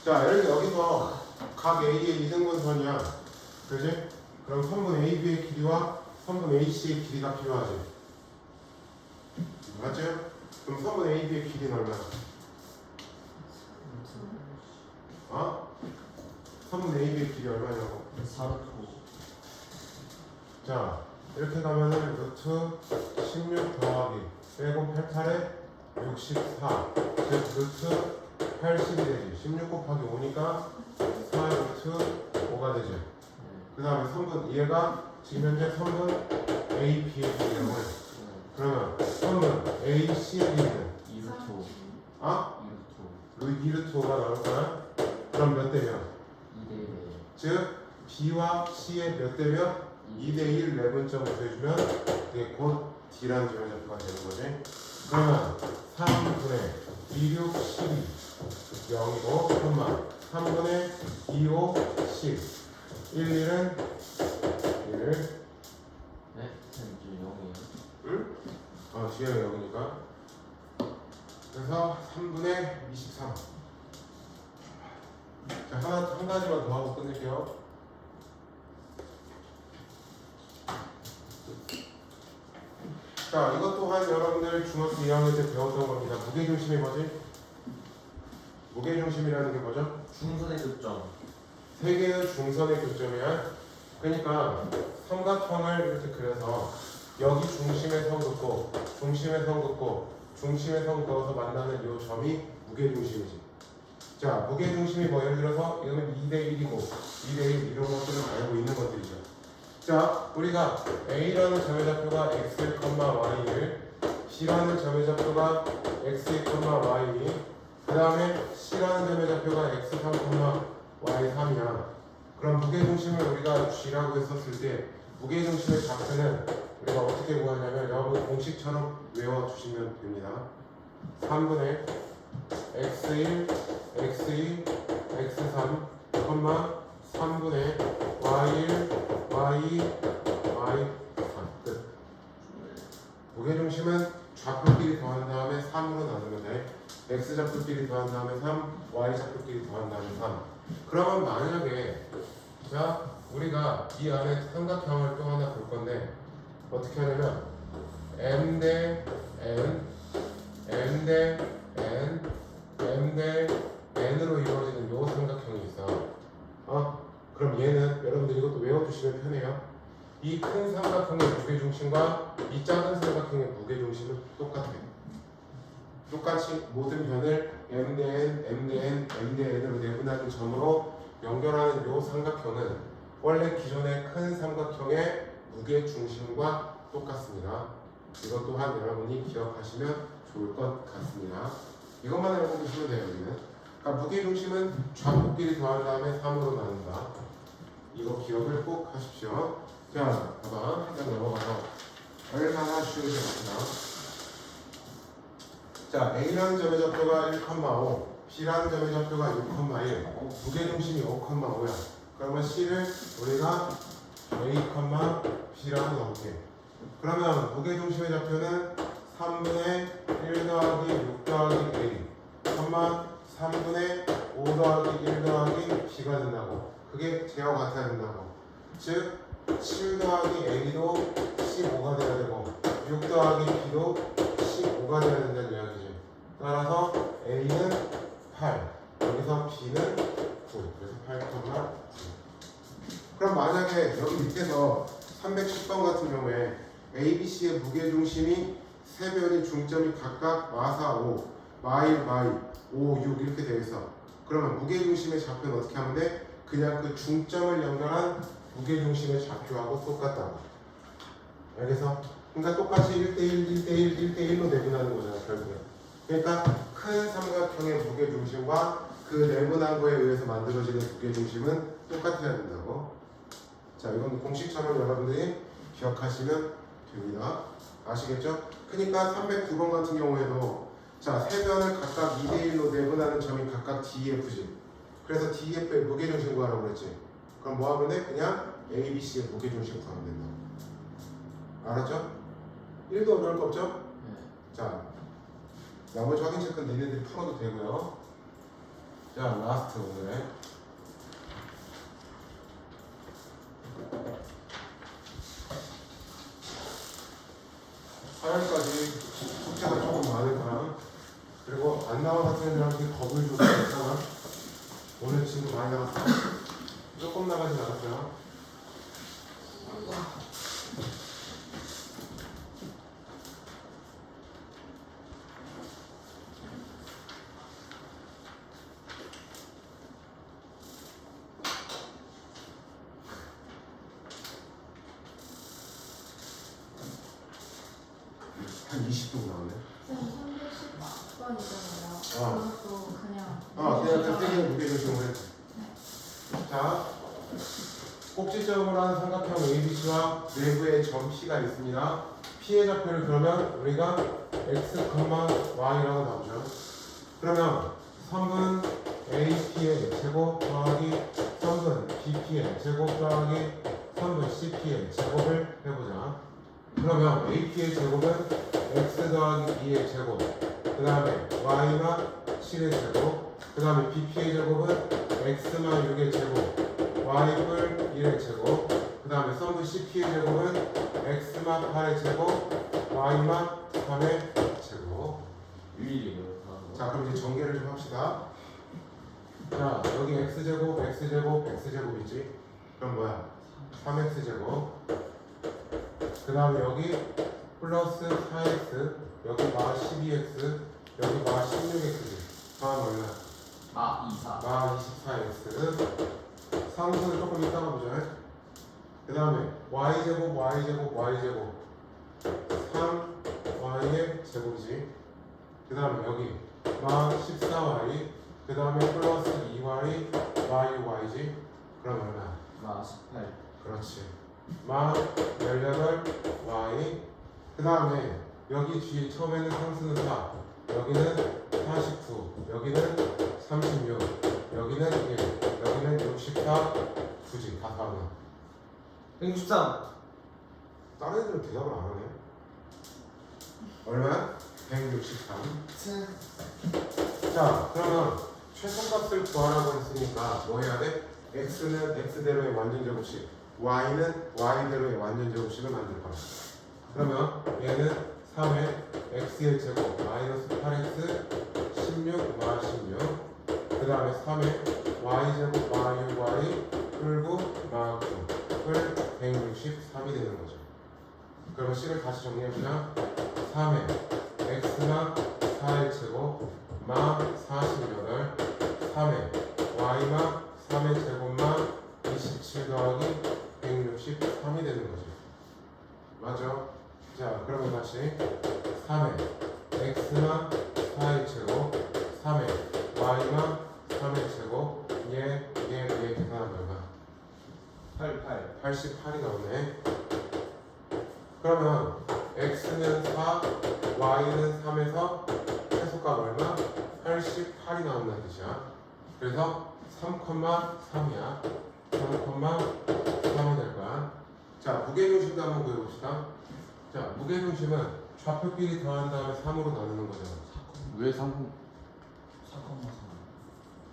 자, 예를 들어 여기서 각 A의 이등분선이야. 그지? 그럼 선분 AB의 길이와 선분 AC의 길이가 필요하지. 맞죠? 그럼 선분 AB의 길이는 얼마야? 어? 선분 AB의 길이 얼마냐고? 4루트 자, 이렇게 가면은 루트 16 더하기 빼고 88에 64. 즉 루트 80이 되지. 16 곱하기 5니까 4 루트 5가 되지. 그 다음에 선분 얘가 지금 현재 선분 AB의 길이라고 해. 그러면 선분 AC의 길이는 2루트 아? 2루트 2루트 5가 나올 거야. 그럼 몇 대 몇? 2대1 즉 B와 C의 몇 대 몇? 2대1 내분점을 구해주면 이게 곧 D라는 지점표가 되는 거지. 그러면 3분의 26, 12 0이고 3분의 25, 10 11은 1 네? 이제 0이에요. 응? 뒤에 0이니까 그래서 3분의 23. 자, 한 가지만 더 하고 끝낼게요. 자, 이것 또한 여러분들 중학교 2학년 때 배웠던 겁니다. 무게중심이 뭐지? 무게중심이라는 게 뭐죠? 중선의 교점. 세 개의 중선의 교점이야. 그러니까 삼각형을 이렇게 그려서 여기 중심에 선 긋고 중심에 선 긋고 중심에 선 그어서 만나는 이 점이 무게중심이지. 자, 무게중심이 뭐 예를 들어서 이거는 2대1이고 2대1 이런 것들은 알고 있는 것들이죠. 자, 우리가 A라는 점의 좌표가 x, y를 B라는 점의 좌표가 x, y 그 다음에 C라는 점의 좌표가 x3, y3이야. 그럼 무게중심을 우리가 G라고 했었을 때 무게중심의 좌표는 우리가 어떻게 구하냐면 여러분 공식처럼 외워주시면 됩니다. 3분의 x1, x2, x3, 3분의 y1, y2, y3 끝. 무게중심은 좌표끼리 더한 다음에 3으로 나누면 돼. x 좌표끼리 더한 다음에 3, y 좌표끼리 더한 다음에 3. 그러면 만약에 자 우리가 이 안에 삼각형을 또 하나 볼 건데 어떻게 하냐면 m 대 n, m 대 n, m 대 n으로 이루어지는 요 삼각형이 있어. 그럼 얘는 여러분들 이것도 외워두시면 편해요. 이 큰 삼각형의 무게중심과 이 작은 삼각형의 무게중심은 똑같아요. 똑같이 모든 변을 m 대 n, m 대 n, m 대 n으로 내분하는 점으로 연결하는 이 삼각형은 원래 기존의 큰 삼각형의 무게중심과 똑같습니다. 이것 또한 여러분이 기억하시면 좋을 것 같습니다. 이것만 알고 계시면 돼요. 여기는. 그러니까 무게중심은 좌표끼리 더한 다음에 3으로 나눈다. 이거 기억을 꼭 하십시오. 자, 봐봐. 일단 넘어가서 얼마나 쉬운지 봅시다. 자, A라는 점의 좌표가 1,5, B라는 점의 좌표가 6,1, 무게중심이 5,5야. 그러면 C를 우리가 A, B라고 넣을게. 그러면 무게중심의 좌표는 3분의 1 더하기 6 더하기 A, 3분의 5 더하기 1 더하기 B가 된다고. 그게 제와 같아야 된다고. 즉 7 더하기 A도 15가 돼야 되고 6 더하기 B도 15가 돼야 된다는 이야기지. 따라서 A는 8, 여기서 B는 9, 그래서 8,9. 그럼 만약에 여기 밑에서 310번 같은 경우에 A, B, C의 무게중심이 세 변이 중점이 각각 마사 5, 마일, 5, 6 이렇게 되어 있어. 그러면 무게중심의 좌표는 어떻게 하면 돼? 그냥 그 중점을 연결한 무게중심의 좌표하고 똑같다고. 알겠어? 그러니까 똑같이 1대1, 1대1, 1대1로 내분하는 거잖아, 결국에. 그러니까 큰 삼각형의 무게중심과 그 내분한 거에 의해서 만들어지는 무게중심은 똑같아야 된다고. 자, 이건 공식처럼 여러분들이 기억하시면 됩니다. 아시겠죠? 그러니까 309번 같은 경우에도 자, 세 변을 각각 2대1로 내분하는 점이 각각 DEF지. 그래서 DEF의 무게중심 구하라고 그랬지. 그럼 뭐 하면 돼? 그냥 A, B, C의 무게중심 구하면 된다. 알았죠? 1도 어려울 거 없죠? 네. 자, 나머지 확인 체크는 니네들이 풀어도 되고요. 자, 라스트 오늘 4월까지 숙제가 조금 많은 사람, 그리고 안 나온 학생들한테 겁을 줘도 괜찮아. 오늘 친구 많이 나갔어. 조금 나가진 않았어요. 한 20분 나왔네. 쌤 310번이잖아요. 그것도 그냥 그냥 그때의 무게중심을 해. 자, 꼭지점으로 한 삼각형 ABC와 내부에 점 P가 있습니다. P의 좌표를 그러면 우리가 x, y라고 나오죠. 그러면 선분 AP의 제곱 더하기 선분 BP의 제곱 더하기 선분 CP의 제곱을 해보자. 그러면 AP의 제곱은 x 더하기 b의 제곱, 그 다음에 y가 7의 제곱, 그 다음에 BP의 제곱은 x만 6의 제곱, y뿔 1의 제곱, 그 다음에 선분 CP의 제곱은 x만 8의 제곱, y만 3의 제곱. 일일이에요. 자, 그럼 이제 전개를 좀 합시다. 자, 여기 x제곱, x제곱, x제곱이지. 그럼 뭐야? 3x제곱. 그 다음에 여기 플러스 4x, 여기 마 12x, 여기 마 16x지. 다음 얼마? 아 24. 마 24x. 상수는 조금 이따가 보자. 그 다음에 y제곱, y제곱, y제곱 3y의 제곱이지. 그 다음에 여기 마 14y, 그 다음에 플러스 2y, 마 6y지. 그럼 얼마? 마 18. 그렇지. 마 18y. 그 다음에 여기 뒤에 처음에는 상수는 4, 여기는 49, 여기는 36, 여기는 1, 여기는 64, 굳이 다 사면 163. 다른 애들은 대답을 안 하네. 얼마야? 163. 자, 그러면 최소값을 구하라고 했으니까 뭐 해야 돼? x는 x대로의 완전 제곱식, y는 y대로의 완전 제곱식을 만들 거야. 그러면 얘는 3의 x의 제곱 마이너스 8x 16 마 16, 그 다음에 3의 y제곱 마 6y 풀고 마 9 풀 163이 되는 거죠. 그러면 식을 다시 정리해보자. 3의 x만 4의 제곱 마 48, 3의 y만 3의 제곱만 27 더하기 163이 되는 거죠. 맞아? 자, 그러면 다시 3의 x만 4의 제곱, 3의 y만 3의 제곱, 얘 계산하면 얼마? 88이 나오네. 그러면 x는 4, y는 3에서 최소값 얼마? 88이 나온다는 뜻이야. 그래서 3,3이야. 3,3이 될 거야. 자, 무게중심도 한번 구해봅시다. 자, 무게중심은 좌표끼리 더한 다음에 3으로 나누는 거잖아. 왜 3?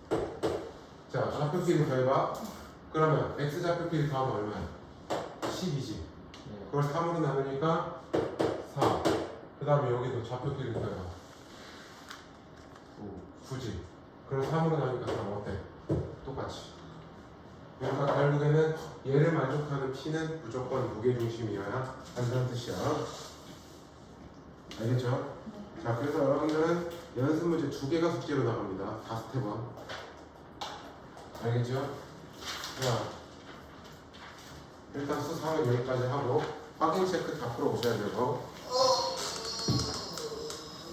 4,3. 자, 좌표끼리 더해봐. 그러면 x 좌표끼리 더하면 얼마야? 12지. 네. 그걸 3으로 나누니까 4. 그 다음에 여기도 좌표끼리 더해봐. 9지. 그럼 3으로 나누니까 3 어때? 똑같이. 그러니까 결국에는 얘를 만족하는 P는 무조건 무게중심이어야 한다는 뜻이야. 알겠죠? 자, 그래서 여러분들은 연습 문제 2개가 숙제로 나갑니다. 5스텝은. 알겠죠? 자, 일단 수상은 여기까지 하고 확인 체크 다 풀어보셔야 되고